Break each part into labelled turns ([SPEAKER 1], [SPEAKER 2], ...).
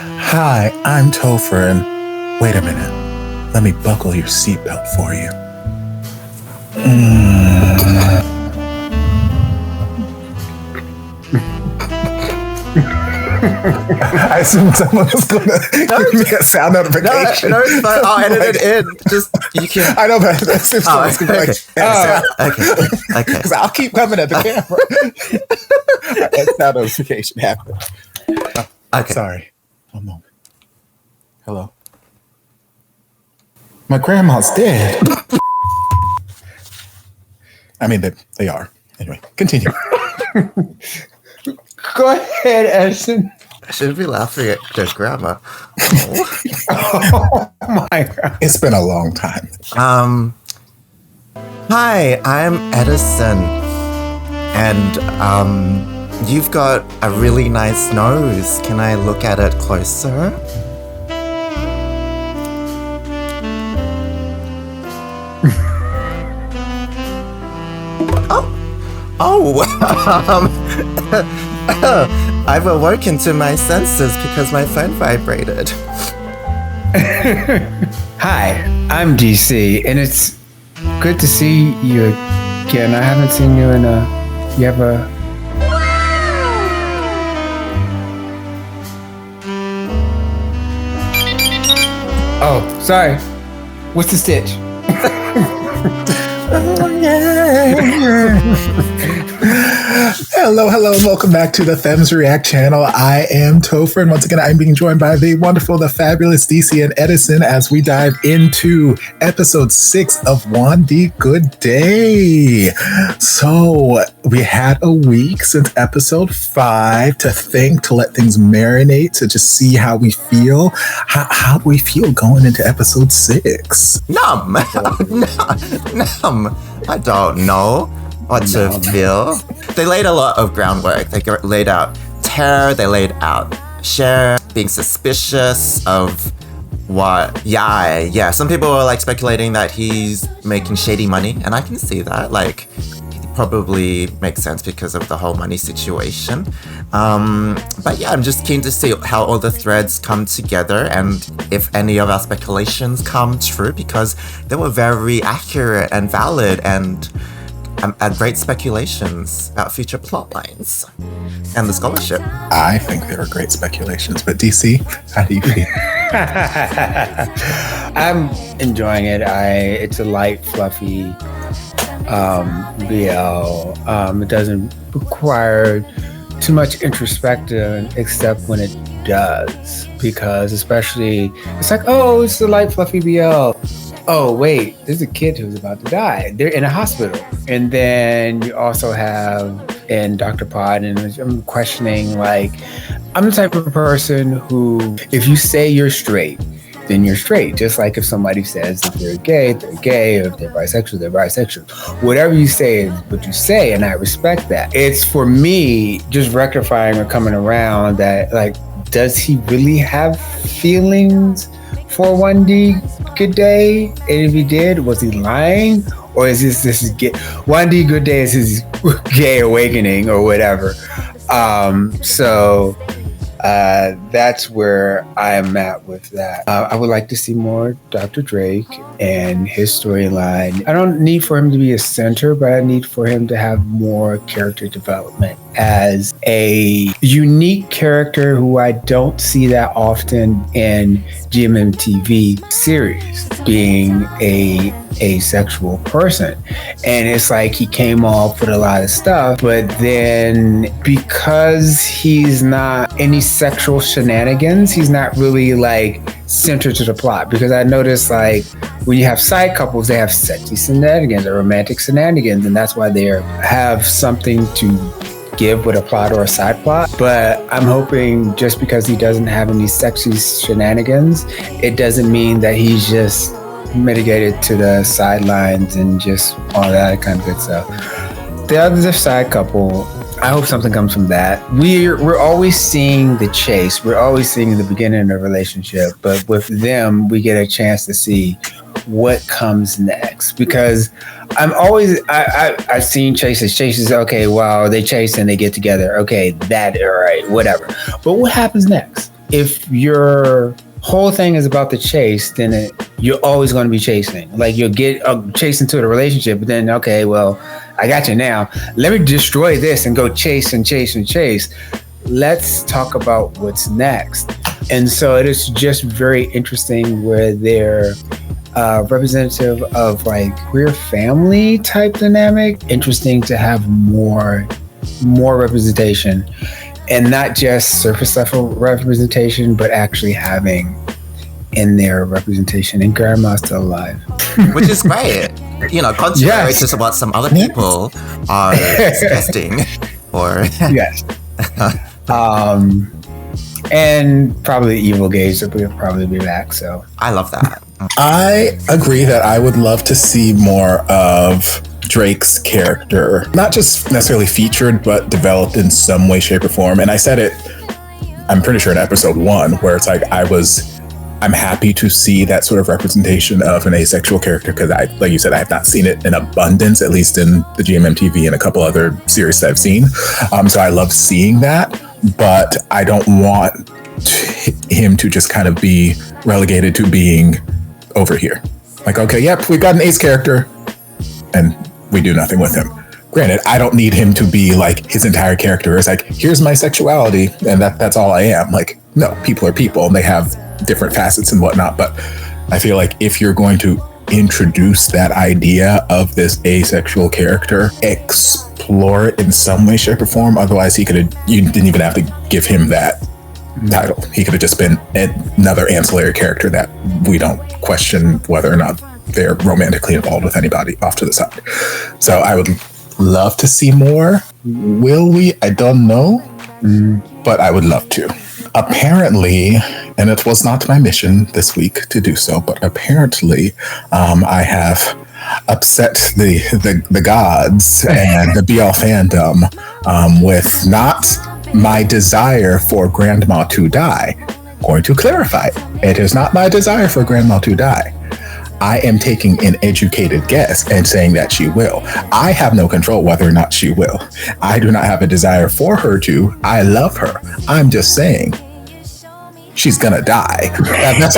[SPEAKER 1] Hi, I'm Topher, and wait a minute. Let me buckle your seatbelt for you. I assumed someone was going to give me a sound notification.
[SPEAKER 2] No, it's fine. I'll edit it in. Just, you can...
[SPEAKER 1] I know, but I assumed someone was going to be
[SPEAKER 2] Okay.
[SPEAKER 1] Because I'll keep coming at the camera. That sound notification happened.
[SPEAKER 2] Okay.
[SPEAKER 1] Sorry. One moment. Hello. My grandma's dead. I mean, they are. Anyway, continue.
[SPEAKER 3] Go ahead, Edison.
[SPEAKER 2] I should be laughing at their grandma.
[SPEAKER 3] Oh my God.
[SPEAKER 1] It's been a long time.
[SPEAKER 2] Hi, I'm Edison. And, you've got a really nice nose. Can I look at it closer? I've awoken to my senses because my phone vibrated.
[SPEAKER 3] Hi, I'm DC, and it's good to see you again. I haven't seen you in you have a... Oh, sorry. What's the stitch?
[SPEAKER 1] Hello, and welcome back to the Femmes React channel. I am Topher, and once again, I'm being joined by the wonderful, the fabulous DC and Edison as we dive into episode 6 of Wandee Goodday. So we had a week since episode 5 to think, to let things marinate, to just see how we feel. How do we feel going into episode 6?
[SPEAKER 2] Numb. I don't know what to feel. They laid a lot of groundwork. They laid out terror, they laid out Cher being suspicious of what. Yeah. Some people were like speculating that he's making shady money, and I can see that. Like, it probably makes sense because of the whole money situation. But yeah, I'm just keen to see how all the threads come together and if any of our speculations come true, because they were very accurate and valid and great speculations about future plot lines and the scholarship.
[SPEAKER 1] I think they were great speculations, but DC, how do you feel?
[SPEAKER 3] I'm enjoying it. It's a light, fluffy BL. It doesn't require too much introspection, except when it does, because especially it's like, oh, it's a light, fluffy BL. Oh, wait, there's a kid who's about to die. They're in a hospital. And then you also have in Dr. Pod, and I'm questioning, like, I'm the type of person who, if you say you're straight, then you're straight. Just like if somebody says that they're gay, or if they're bisexual, they're bisexual. Whatever you say is what you say, and I respect that. It's for me just rectifying or coming around that, like, does he really have feelings for Wandee Goodday? And if he did, was he lying? Or is this gay? Wandee Goodday is his gay awakening or whatever. So that's where I am at with that. I would like to see more Dr. Drake and his storyline. I don't need for him to be a center, but I need for him to have more character development as a unique character who I don't see that often in GMMTV series, being a asexual person. And it's like he came off with a lot of stuff, but then because he's not any sexual shenanigans, he's not really like centered to the plot. Because I noticed, like, when you have side couples, they have sexy shenanigans or romantic shenanigans, and that's why they have something to give with a plot or a side plot. But I'm hoping just because he doesn't have any sexy shenanigans, it doesn't mean that he's just mitigated to the sidelines and just all that kind of good stuff. The other side couple, I hope something comes from that. We're always seeing the chase. We're always seeing the beginning of the relationship, but with them, we get a chance to see what comes next. Because I've seen chases. Okay, well, they chase and they get together. Okay, that, all right, whatever. But what happens next? if your whole thing is about the chase, then you're always going to be chasing. Like you'll get chasing to the relationship, but then okay, well, I got you now. Let me destroy this and go chase and chase and chase. Let's talk about what's next. And so it is just very interesting where they're representative of like queer family type dynamic. Interesting to have more representation, and not just surface level representation, but actually having in their representation. And grandma's still alive,
[SPEAKER 2] which is great. You know, contrary to what some other people are suggesting. Or
[SPEAKER 3] yes. And probably evil gays will probably be back. So
[SPEAKER 2] I love that.
[SPEAKER 1] I agree that I would love to see more of Drake's character, not just necessarily featured, but developed in some way, shape, or form. And I said it, I'm pretty sure in episode 1, where it's like I'm happy to see that sort of representation of an asexual character, because like you said, I have not seen it in abundance, at least in the GMMTV and a couple other series that I've seen. So I love seeing that, but I don't want him to just kind of be relegated to being over here. Like, okay, yep, we've got an ace character, and we do nothing with him. Granted, I don't need him to be like his entire character is like, here's my sexuality, and that's all I am. Like, no, people are people, and they have different facets and whatnot. But I feel like if you're going to introduce that idea of this asexual character, explore it in some way, shape, or form. Otherwise, you didn't even have to give him that title. He could have just been another ancillary character that we don't question whether or not they're romantically involved with anybody off to the side. So I would love to see more. Will we? I don't know, but I would love to. Apparently, and it was not my mission this week to do so, but apparently I have upset the gods and the BL fandom with not my desire for Grandma to die. I'm going to clarify, it is not my desire for Grandma to die. I am taking an educated guess and saying that she will. I have no control whether or not she will. I do not have a desire for her to. I love her. I'm just saying she's gonna die. That's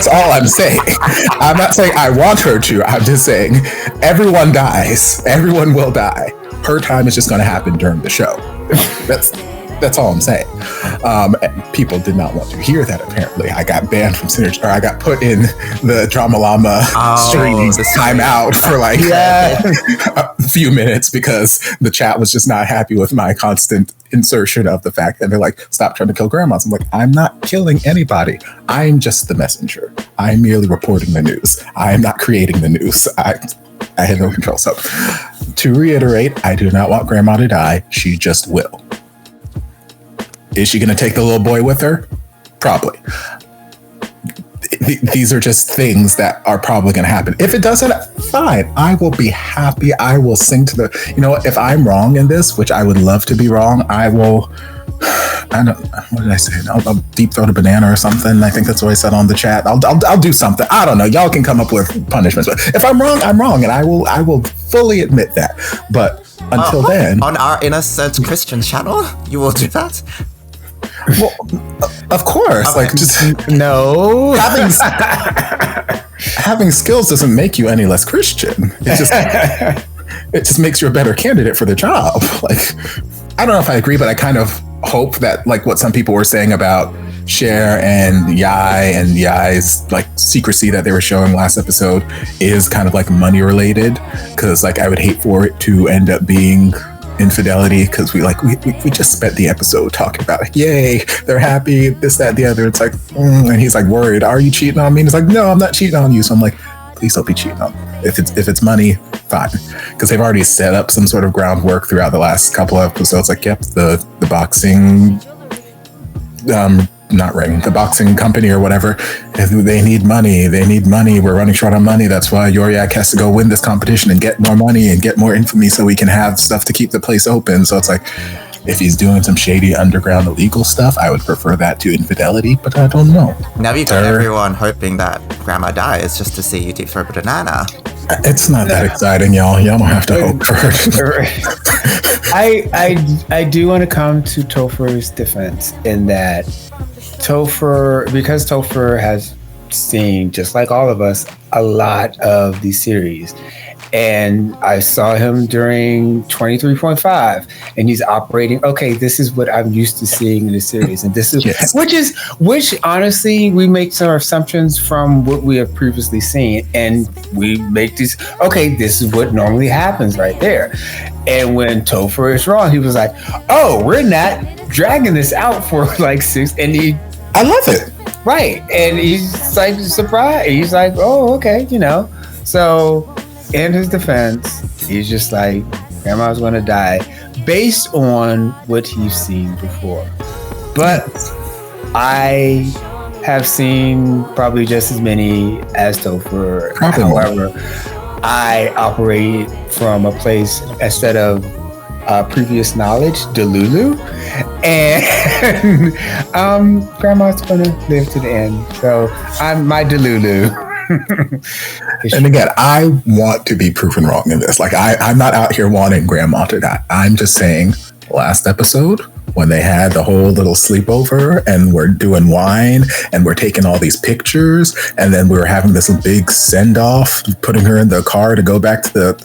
[SPEAKER 1] all I'm saying. I'm not saying I want her to. I'm just saying everyone dies. Everyone will die. Her time is just gonna happen during the show. That's all I'm saying. People did not want to hear that, apparently. I got banned from Synergy, or I got put in the Drama Llama streaming timeout for like a few minutes because the chat was just not happy with my constant insertion of the fact that they're like, stop trying to kill grandmas. I'm like, I'm not killing anybody. I'm just the messenger. I'm merely reporting the news. I am not creating the news. I had no control. So to reiterate, I do not want grandma to die. She just will. Is she going to take the little boy with her? Probably. These are just things that are probably going to happen. If it doesn't, fine. I will be happy. I will sing to the, you know what, if I'm wrong in this, which I would love to be wrong, I will, what did I say? I'll deep throat a banana or something. I think that's what I said on the chat. I'll do something. I don't know. Y'all can come up with punishments. But if I'm wrong, I'm wrong. And I will fully admit that. But until then.
[SPEAKER 2] On our Innocent Christian channel, you will do that?
[SPEAKER 1] Well, of course.
[SPEAKER 2] Okay.
[SPEAKER 1] Like, just
[SPEAKER 3] no.
[SPEAKER 1] Having skills doesn't make you any less Christian. It just makes you a better candidate for the job. Like, I don't know if I agree, but I kind of hope that, like, what some people were saying about Cher and Yai's like secrecy that they were showing last episode is kind of like money related, because like I would hate for it to end up being infidelity, because we just spent the episode talking about like, yay, they're happy, this, that, the other. It's like, and he's like worried, are you cheating on me? And it's like, no, I'm not cheating on you. So I'm like, please don't be cheating on me. If it's money, fine, because they've already set up some sort of groundwork throughout the last couple of episodes. Like, yep, the boxing not ring, the boxing company or whatever, they need money. We're running short on money. That's why Yoriak has to go win this competition and get more money and get more infamy so we can have stuff to keep the place open. So it's like, if he's doing some shady underground illegal stuff, I would prefer that to infidelity, but I don't know.
[SPEAKER 2] Now you've got everyone hoping that grandma dies just to see you deep throat a banana.
[SPEAKER 1] It's not that exciting, y'all. Y'all don't have to hope for it.
[SPEAKER 3] I do want to come to Topher's defense in that because Topher has seen, just like all of us, a lot of these series. And I saw him during 23.5, and he's operating. Okay, this is what I'm used to seeing in the series, and this is which honestly we make some assumptions from what we have previously seen, and we make these. Okay, this is what normally happens right there. And when Topher is wrong, he was like, "Oh, we're not dragging this out for like 6," and
[SPEAKER 1] I love it.
[SPEAKER 3] Right, and he's like surprised. He's like, "Oh, okay," So, in his defense, he's just like, "Grandma's gonna die," based on what he's seen before. But I have seen probably just as many as Topher. However, I operate from a place instead of previous knowledge, Delulu, and Grandma's gonna live to the end. So I'm my Delulu.
[SPEAKER 1] And again, I want to be proven wrong in this. Like I'm not out here wanting Grandma to die. I'm just saying, last episode when they had the whole little sleepover and we're doing wine and we're taking all these pictures and then we were having this big send off, putting her in the car to go back to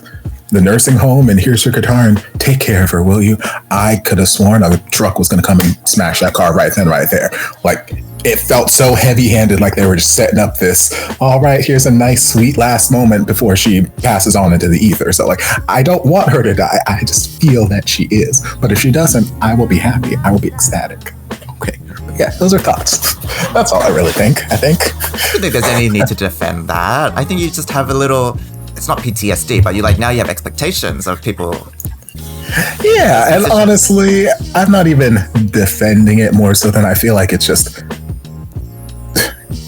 [SPEAKER 1] the nursing home, and here's her guitar and take care of her, will you? I could have sworn a truck was going to come and smash that car right then, right there. Like, it felt so heavy-handed, like they were just setting up this, all right, here's a nice, sweet last moment before she passes on into the ether. So, like, I don't want her to die. I just feel that she is. But if she doesn't, I will be happy. I will be ecstatic. Okay. But yeah, those are thoughts. That's all I really think, I think.
[SPEAKER 2] I don't think there's any need to defend that. I think you just have a little... It's not PTSD, but now you have expectations of people.
[SPEAKER 1] Yeah, and honestly, I'm not even defending it more so than I feel like it's just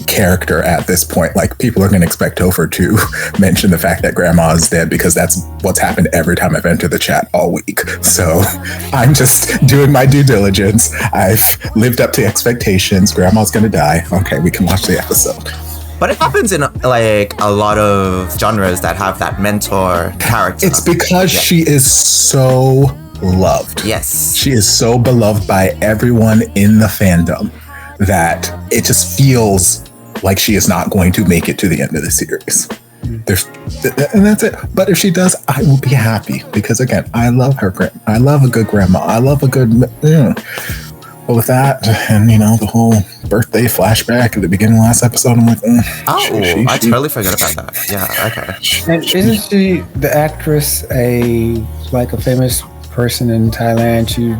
[SPEAKER 1] character at this point. Like, people are going to expect Topher to mention the fact that Grandma is dead because that's what's happened every time I've entered the chat all week. So I'm just doing my due diligence. I've lived up to expectations. Grandma's going to die. Okay, we can watch the episode.
[SPEAKER 2] But it happens in like a lot of genres that have that mentor character.
[SPEAKER 1] It's because she is so loved.
[SPEAKER 2] Yes.
[SPEAKER 1] She is so beloved by everyone in the fandom that it just feels like she is not going to make it to the end of the series. And that's it. But if she does, I will be happy because, again, I love her. I love a good grandma. I love a good... But with that, and the whole birthday flashback at the beginning of last episode, I'm like,
[SPEAKER 2] I totally forgot about that. Yeah, okay.
[SPEAKER 3] And isn't she the actress a famous person in Thailand? She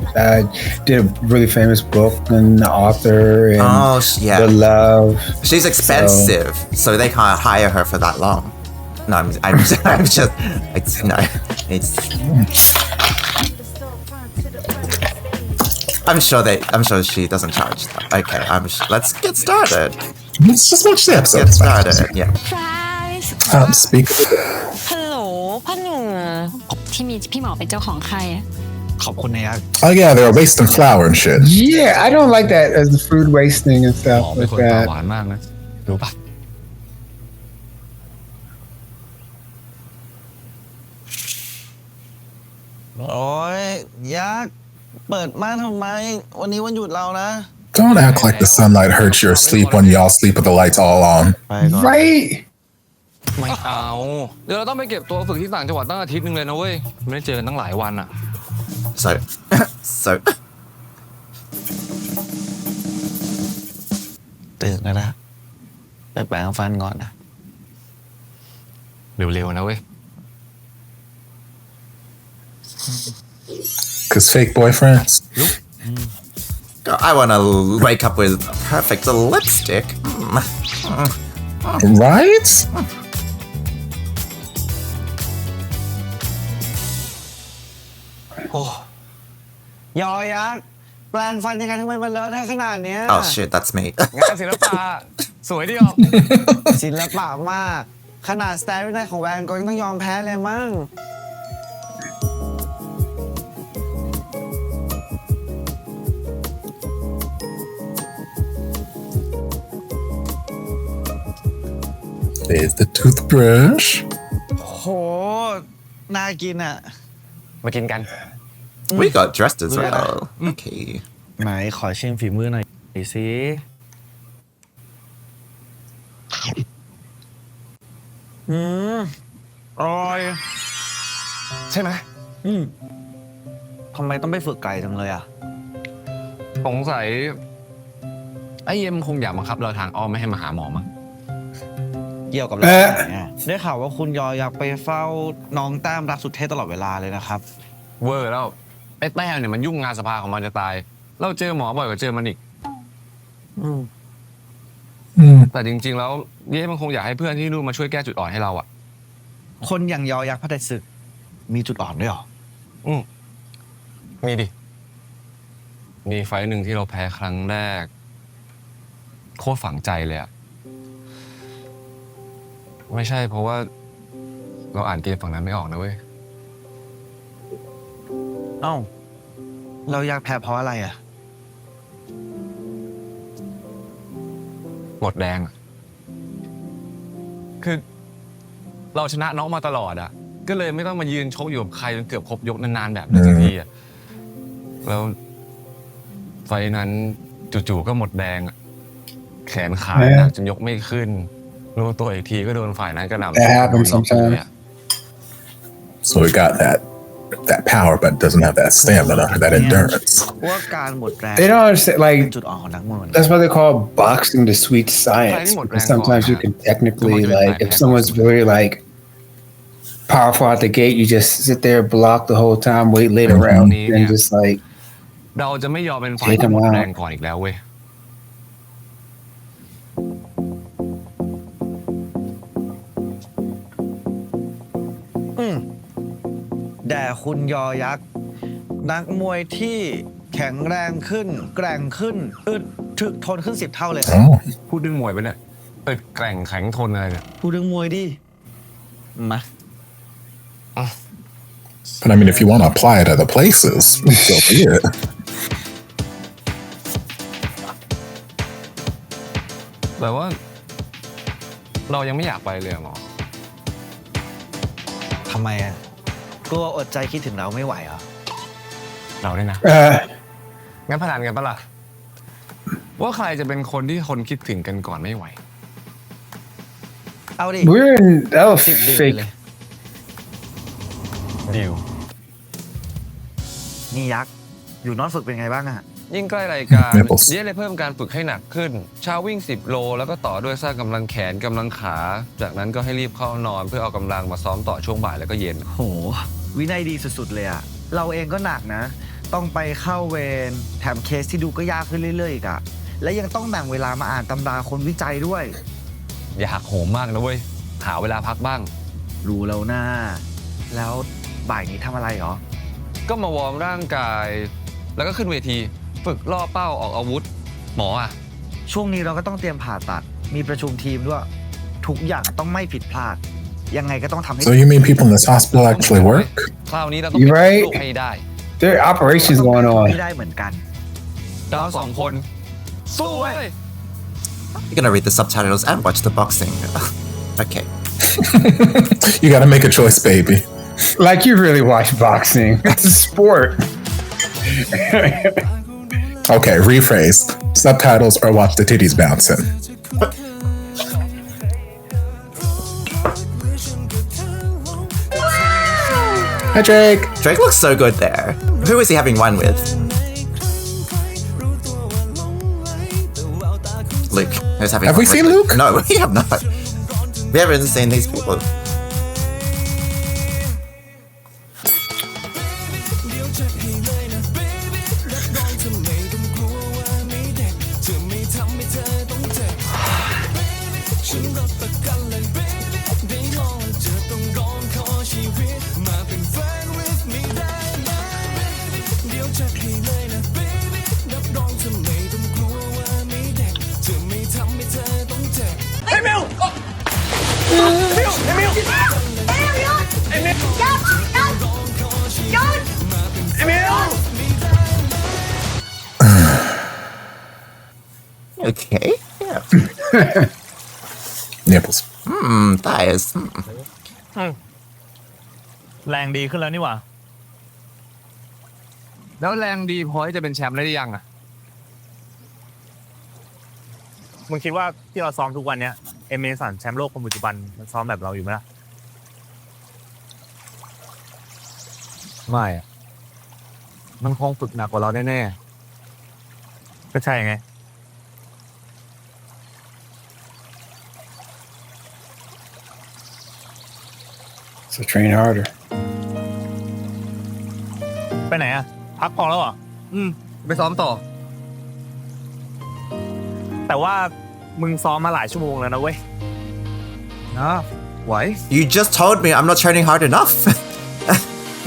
[SPEAKER 3] did a really famous book and the author and The Love.
[SPEAKER 2] She's expensive, so they can't hire her for that long. No, I'm just I'm sure she doesn't charge that. Okay, let's get started.
[SPEAKER 1] Let's just watch the episode.
[SPEAKER 2] Get started, yeah.
[SPEAKER 1] Speak.
[SPEAKER 4] ฮัลโหลพ่อหนุ่มที่มีพี่หมอเป็นเจ้าของไข้อะ
[SPEAKER 5] ขอบคุณนะยักษ์
[SPEAKER 1] Oh yeah, they were wasting flour and shit.
[SPEAKER 3] Yeah, I don't like that as the food wasting and
[SPEAKER 5] หม
[SPEAKER 3] stuff
[SPEAKER 5] อเป็น
[SPEAKER 3] like
[SPEAKER 5] คนตา
[SPEAKER 3] that.
[SPEAKER 5] หวานมากนะรู้ปะโอ้ยยักษ์เปิดม่านทำไมวันนี้วันหยุดเรานะ
[SPEAKER 1] Don't act like the sunlight hurts your sleep when y'all sleep with the lights all on.
[SPEAKER 5] ไปก่อน
[SPEAKER 3] Right?
[SPEAKER 5] ไม่เอาเดี๋ยวเราต้องไปเก็บตัวฝึกที่ต่างจังหวัดตั้งอาทิตย์นึงเลยนะเว้ยไม่ได้เจอกันตั้งหลายวันอ่ะ
[SPEAKER 2] So
[SPEAKER 5] ตื่นแล้วนะไปแปรงฟันก่อนนะเร็วๆนะเว้ย
[SPEAKER 1] Cause fake boyfriends.
[SPEAKER 2] I want to wake up with perfect lipstick.
[SPEAKER 1] Right?
[SPEAKER 5] โอ้ยอยักษ์แปรงฟันยังไงทำไมมันเลอะได้ขนาดเนี้ย
[SPEAKER 2] Oh shit, that's me.
[SPEAKER 5] งานศิลปะสวยดีออก ศิลปะมากขนาดสไตล์วินัยของแวนก็ยังต้องยอมแพ้เลยมั้ง
[SPEAKER 1] There's the toothbrush.
[SPEAKER 5] โหน่ากินอ่ะมากินกัน
[SPEAKER 2] We got dressed as well. Okay.
[SPEAKER 5] ไหนขอชิมฝีมือหน่อยสิ อืมอร่อย
[SPEAKER 6] ใช่ไหม
[SPEAKER 5] ทำไมต้องไปฝึกไก่จังเลยอ่ะ
[SPEAKER 6] สงสัยไอ้เอ็มคงอยากบังคับเราทางอ้อมไม่ให้มาหาหมอมั้ง
[SPEAKER 5] เกี่ยวกับเราเนี่ยได้ข่าวว่าคุณยออยากไปเฝ้าน้องแต้มรักสุดเท่ตลอดเวลาเลยนะครับ
[SPEAKER 6] เวอร์แล้วไอ้แต้มเนี่ยมันยุ่งงานสภาของมันจะตายเราเจอหมอบ่อยกว่าเจอมันอีกแต่จริงๆแล้วเย่มันคงอยากให้เพื่อนที่นู่นมาช่วยแก้จุดอ่อนให้เราอ่ะ
[SPEAKER 5] คนอย่างยอยักษ์พระไตรศึกมีจุดอ่อนด้วยหรอ
[SPEAKER 6] มีดิมีไฟล์หนึ่งที่เราแพ้ครั้งแรกโคตรฝังใจเลยอ่ะไม่ใช่เพราะว่าเราอ่านเกมฝั่งนั้นไม่ออกนะเว้ย
[SPEAKER 5] เอ้าเราอยากแพ้เพราะอะไรอ่ะ
[SPEAKER 6] หมดแดงอ่ะคือเราชนะน้องมาตลอดอ่ะก็เลยไม่ต้องมายืนชกอยู่กับใครจนเกือบครบยกนานๆแบบนั้นสักทีอ่ะแล้วไฟนั้นจู่ๆก็หมดแดงอ่ะแขนขาหนักจนยกไม่ขึ้นรู้ตัวอีกทีก็โดนฝ่ายนั้นกระหน่ำ
[SPEAKER 1] That happens sometimes. So we got that power, but doesn't have that stamina, that endurance.
[SPEAKER 5] ว่าการหมดแรง
[SPEAKER 3] They don't understand,
[SPEAKER 5] เป็น
[SPEAKER 3] like
[SPEAKER 5] จุดอ่อนของนักมวย
[SPEAKER 3] that's why they call boxing the sweet science. Because sometimes you can technically, like, if someone's very like powerful out the gate, you just sit there, block the whole time, wait later around, and just like
[SPEAKER 6] เราจะไม่ยอมเป็นฝ่ายที่หมดแรงก่อนอีกแล้วเว้ย
[SPEAKER 5] แด่คุณยอยักษ์นักมวยที่แข็งแรงขึ้นแกร่งขึ้นอึดถึกทนขึ้น10 เท่าเลย
[SPEAKER 6] พูดเรื่องมวยไปเนี่ยอึดแกร่งแข็งทนอะไรเนี่ย
[SPEAKER 5] พูดเรื่องมวยดิมา
[SPEAKER 1] But I mean, if you want to apply it other places, so be it.
[SPEAKER 6] แต่ว่าเรายังไม่อยากไปเลยหมอ
[SPEAKER 5] ทำไมอ่ะกลัวอดใจคิดถึงเราไม่ไหวเหรอ
[SPEAKER 6] เราเนี่ยนะงั้นพนันกันปะล่ะว่าใครจะเป็นคนที่คนคิดถึงกันก่อนไม่ไหว
[SPEAKER 5] เอาดิ
[SPEAKER 3] we're in that was fake
[SPEAKER 6] ดิว
[SPEAKER 5] นี่ยักษ์อยู่นอนฝึกเป็นไงบ้างอะ
[SPEAKER 6] ยิ่งใกล้รายการเย่เลยเพิ่มการฝึกให้หนักขึ้นเช้าวิ่ง10 โลแล้วก็ต่อด้วยสร้างกำลังแขนกำลังขาจากนั้นก็ให้รีบเข้านอนเพื่อเอากำลังมาซ้อมต่อช่วงบ่ายแล้วก็เย็น
[SPEAKER 5] โหวินัยดีสุดๆเลยอะเราเองก็หนักนะต้องไปเข้าเวรแถมเคสที่ดูก็ยากขึ้นเรื่อยๆอีกอะและยังต้องแบ่งเวลามาอ่านตำราคนวิจัยด้วย
[SPEAKER 6] อย่าหักโหมมากนะเว้ยหาเวลาพักบ้าง
[SPEAKER 5] รู้แล้วนะแล้วบ่ายนี้ทำอะไรหรอ
[SPEAKER 6] ก็มาวอร์มร่างกายแล้วก็ขึ้นเวทีฝึกล่อเป้าออกอาวุธหมออ่ะ
[SPEAKER 5] ช่วงนี้เราก็ต้องเตรียมผ่าตัดมีประชุมทีมด้วยทุกอย่างต้องไม่ผิดพลาดยังไงก็ต้องทำให้
[SPEAKER 1] So you mean people in this hospital actually work?
[SPEAKER 6] คราวนี้เราต้องเป็นลูกให้ได้
[SPEAKER 3] There are operations going on
[SPEAKER 5] ไม่ได้เหมือนกัน
[SPEAKER 6] เรา2 คนสู้เว้ย
[SPEAKER 2] You're gonna read the subtitles and watch the boxing. Okay.
[SPEAKER 1] You gotta make a choice, baby.
[SPEAKER 3] Like you really watch boxing. It's a sport.
[SPEAKER 1] Okay, rephrase. Subtitles or watch the titties bouncing. Hi, Drake.
[SPEAKER 2] Drake looks so good there. Who is he having one with? Luke. Who's having
[SPEAKER 1] Have we seen Luke?
[SPEAKER 2] No, we have not. We haven't seen these people. Okay. Yeah.
[SPEAKER 1] Nipples.
[SPEAKER 2] Thighs.
[SPEAKER 7] แรงดีขึ้นแล้วนี่หว่า
[SPEAKER 6] แล้วแรงดีพอที่จะเป็นแชมป์ได้หรือยังอ่ะ
[SPEAKER 7] มึงคิดว่าที่เราซ้อมทุกวันเนี้ย เอเมสันแชมป์โลกคนปัจจุบันมันซ้อมแบบเราอยู่ไหมล่ะไม่อะมันคงฝึกหนักกว่าเราแน่ๆก็ใช่ไง
[SPEAKER 3] So train harder.
[SPEAKER 7] ไปไหนอะพักพอแล้วเหรอ
[SPEAKER 5] ไปซ้อมต่อ
[SPEAKER 7] แต่ว่ามึงซ้อมมาหลายชั่วโมงแล้วนะเว้ย
[SPEAKER 5] นะไหว
[SPEAKER 2] You just told me I'm not training hard enough.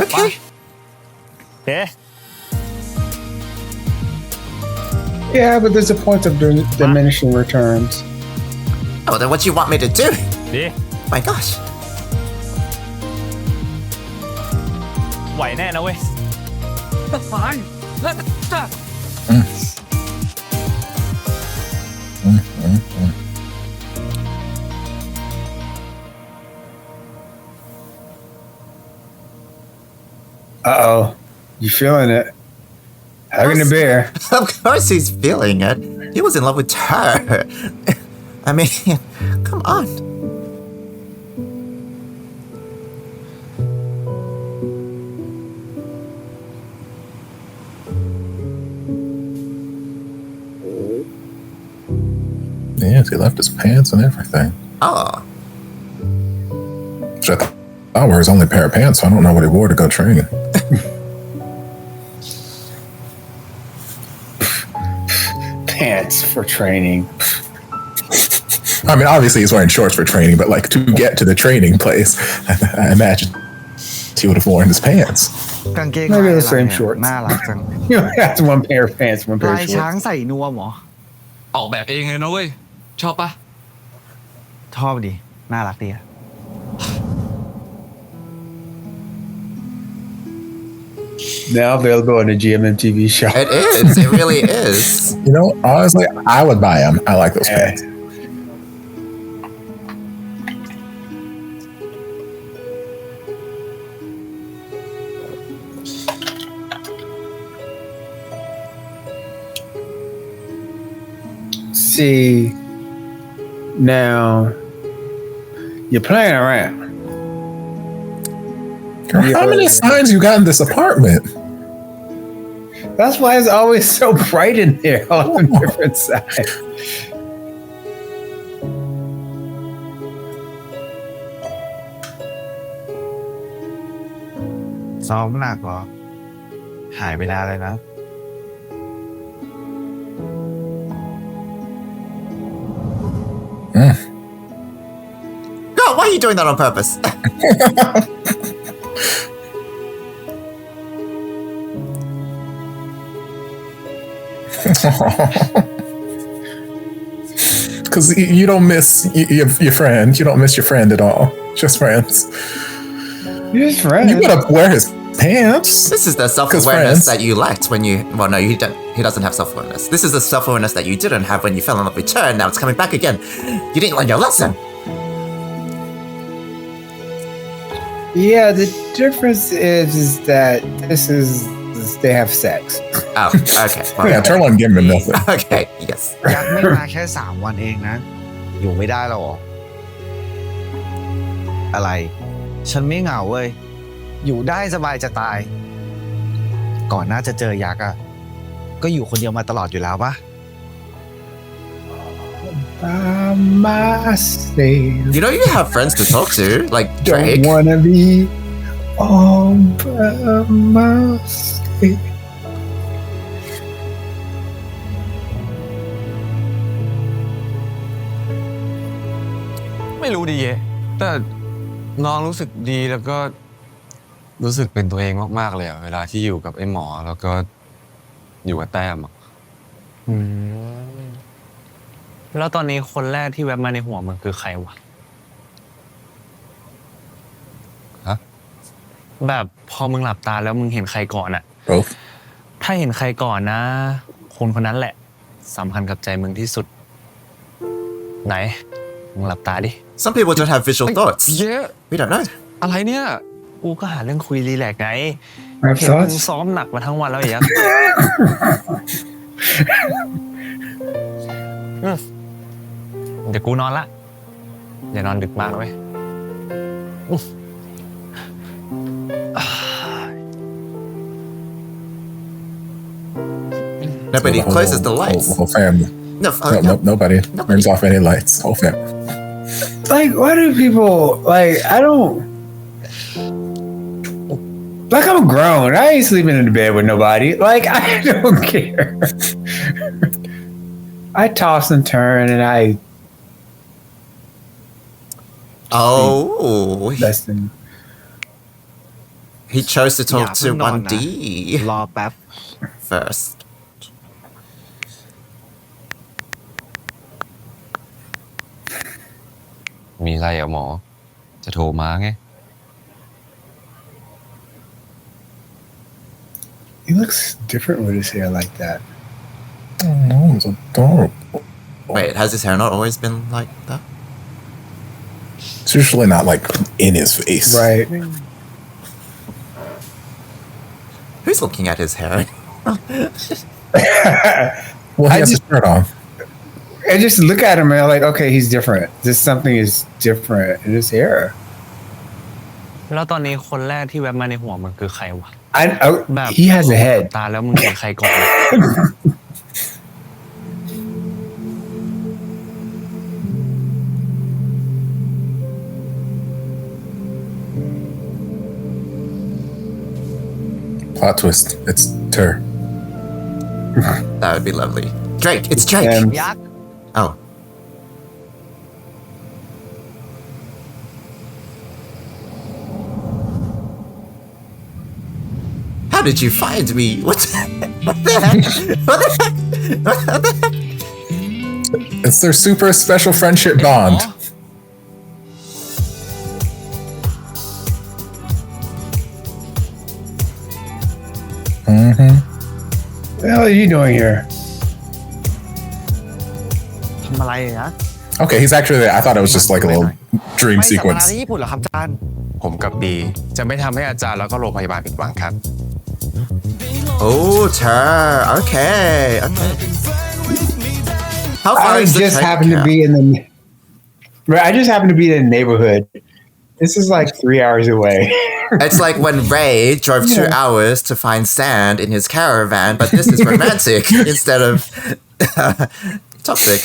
[SPEAKER 2] Okay.
[SPEAKER 7] เฮ้
[SPEAKER 3] Yeah, but there's a point of diminishing returns.
[SPEAKER 2] Oh, then what do you want me to do?
[SPEAKER 7] ดี
[SPEAKER 2] My gosh.
[SPEAKER 7] ไหวแน่นะเว้ย
[SPEAKER 3] Uh-oh. You feeling it? Hugging the bear.
[SPEAKER 2] Of course he's feeling it. He was in love with her. I mean, come on.
[SPEAKER 1] Yes, he left his pants and everything.
[SPEAKER 2] Oh.
[SPEAKER 1] Which I thought were his only pair of pants, so I don't know what he wore to go training.
[SPEAKER 3] Pants for training.
[SPEAKER 1] I mean, obviously he's wearing shorts for training, but like to get to the training place, I imagine he would have worn his pants.
[SPEAKER 5] กางเกง
[SPEAKER 3] Maybe
[SPEAKER 5] ลาย
[SPEAKER 3] the
[SPEAKER 5] อะไร
[SPEAKER 3] same
[SPEAKER 5] เนี่ย
[SPEAKER 3] shorts.
[SPEAKER 5] น่ารักจัง
[SPEAKER 3] You know, that's one pair of pants, one pair
[SPEAKER 5] ลาย
[SPEAKER 3] of
[SPEAKER 5] ช้าง
[SPEAKER 3] shorts.
[SPEAKER 5] ใส่นวมเหรอ
[SPEAKER 6] ออกแบบเองเลยนะเว้ย ชอบปะ
[SPEAKER 5] ชอบดิน่ารักดีอะ
[SPEAKER 3] Now available on the GMMTV show.
[SPEAKER 2] It is. It really is.
[SPEAKER 1] You know, honestly, I would buy them. I like those
[SPEAKER 3] Yeah.
[SPEAKER 1] pants.
[SPEAKER 3] See, now you're playing around.
[SPEAKER 1] Girl, how many signs you got in this apartment?
[SPEAKER 3] That's why it's always so bright in there on the different sides.
[SPEAKER 5] ซ้อมหนักเหรอ หายไปนานเลยนะ
[SPEAKER 2] God, why are you doing that on purpose?
[SPEAKER 1] Because you don't miss your friend. You don't miss your friend at all. Just friends.
[SPEAKER 3] You're just friends.
[SPEAKER 1] You gotta wear his pants.
[SPEAKER 2] This is the self-awareness that you lacked when you... Well, no, you don't. He doesn't have self-awareness. This is the self-awareness that you didn't have when you fell in love with her, and now it's coming back again. You didn't learn your lesson.
[SPEAKER 3] Yeah, the difference is that this is they have sex.
[SPEAKER 2] Oh, okay. Well,
[SPEAKER 1] Yeah, turn one, give him nothing.
[SPEAKER 2] Okay, yes.
[SPEAKER 5] ยักษ์ไม่มาแค่3 วันเองนะ อยู่ไม่ได้หรอกอะไร ฉันไม่เหงาเว้ย อยู่ได้สบายจะตาย ก่อนหน้าจะเจอยักษ์อะก็อยู่คนเดียวมาตลอดอยู่แล้วปะ
[SPEAKER 3] By myself.
[SPEAKER 2] You know you have friends to talk to, like
[SPEAKER 3] Don't
[SPEAKER 2] Drake.
[SPEAKER 3] wanna be all by myself.
[SPEAKER 6] ไม่รู้ดีเยแต่น้องรู้สึกดีแล้วก็รู้สึกเป็นตัวเองมากๆเลยอะเวลาที่อยู่กับไอ้หมอแล้วก็อยู่กับแต้มอะ
[SPEAKER 7] แล้วตอนนี้คนแรกที่แวบมาในหัวมึงคือใครวะ
[SPEAKER 6] ฮะ
[SPEAKER 7] แบบพอมึงหลับตาแล้วมึงเห็นใครก่อนอะ
[SPEAKER 1] Both.
[SPEAKER 7] ถ้าเห็นใครก่อนนะ คนคนนั้นแหละสำคัญกับใจมึงที่สุด ไหน มึงหลับตาดิ
[SPEAKER 2] Some people don't have visual thoughts.
[SPEAKER 6] เย้
[SPEAKER 2] We don't know.
[SPEAKER 6] อะไรเนี่ย
[SPEAKER 7] กูก็หาเรื่องคุยรีแลกซ์ไง
[SPEAKER 3] Have
[SPEAKER 7] เห็นมึง
[SPEAKER 3] thoughts?
[SPEAKER 7] ซ้อมหนักมาทั้งวันแล้วไอ้ยักษ์ เดี๋ยวกูนอนละ อย่านอนดึกมากนะเว้ย
[SPEAKER 2] Nobody
[SPEAKER 1] The
[SPEAKER 2] closes the
[SPEAKER 1] whole-
[SPEAKER 2] lights.
[SPEAKER 1] Whole family.
[SPEAKER 2] No,
[SPEAKER 1] No, nobody turns off any lights. Whole family.
[SPEAKER 3] Like, why do people like? I don't. Like, I'm grown. I ain't sleeping in the bed with nobody. Like, I don't care. I toss and turn, and I
[SPEAKER 2] Oh,
[SPEAKER 3] less than.
[SPEAKER 2] he chose to
[SPEAKER 5] อย่า
[SPEAKER 2] talk
[SPEAKER 5] เพิ่
[SPEAKER 2] to
[SPEAKER 5] งนอนนะ
[SPEAKER 2] Wandee
[SPEAKER 5] รอแป๊บ
[SPEAKER 2] first.
[SPEAKER 6] มีอะไรอะหมอ จะโทรมาไง
[SPEAKER 3] He looks different with his hair like that.
[SPEAKER 1] Oh, no, it's adorable.
[SPEAKER 2] Wait, has his hair not always been like that?
[SPEAKER 1] It's usually not like in his face.
[SPEAKER 3] Right.
[SPEAKER 2] Who's looking at his hair?
[SPEAKER 1] Well, he
[SPEAKER 3] I
[SPEAKER 1] has his shirt on.
[SPEAKER 3] I just look at him and I'm like, okay, he's different. This something is different in his hair.
[SPEAKER 7] แล้วตอนนี้คนแรกที่แวบมาในหัวมันคือใครวะ แบบ
[SPEAKER 3] he has a head.
[SPEAKER 7] ตาแล้วมึงเห็นใครก่อน
[SPEAKER 1] Plot twist. It's Tur.
[SPEAKER 2] That would be lovely. Drake, it's Drake.
[SPEAKER 5] ยักษ์
[SPEAKER 2] Oh. How did you find me? What the heck? What the heck? What the heck? What the heck?
[SPEAKER 1] It's their super special friendship bond. Mm-hmm.
[SPEAKER 3] What the hell are you doing here?
[SPEAKER 5] ทำอะไรอะ
[SPEAKER 1] Okay, he's actually there. I thought it was just like a little dream
[SPEAKER 5] ไม่สัมมนา
[SPEAKER 1] sequence.
[SPEAKER 5] ที่ญี่ปุ่นเหรอครับอาจารย์
[SPEAKER 6] ผมกับบีจะไม่ทำให้อาจารย์แล้วก็โรงพยาบาลผิดหวังครับ
[SPEAKER 2] Oh, Tur. Okay. Okay. How far
[SPEAKER 3] I
[SPEAKER 2] is the
[SPEAKER 3] just
[SPEAKER 2] train
[SPEAKER 3] happen to
[SPEAKER 2] camp?
[SPEAKER 3] be in the. Right, I just happen to be in the neighborhood. This is like 3 hours away.
[SPEAKER 2] It's like when Ray drove 2 hours to find sand in his caravan, but this is romantic instead of toxic.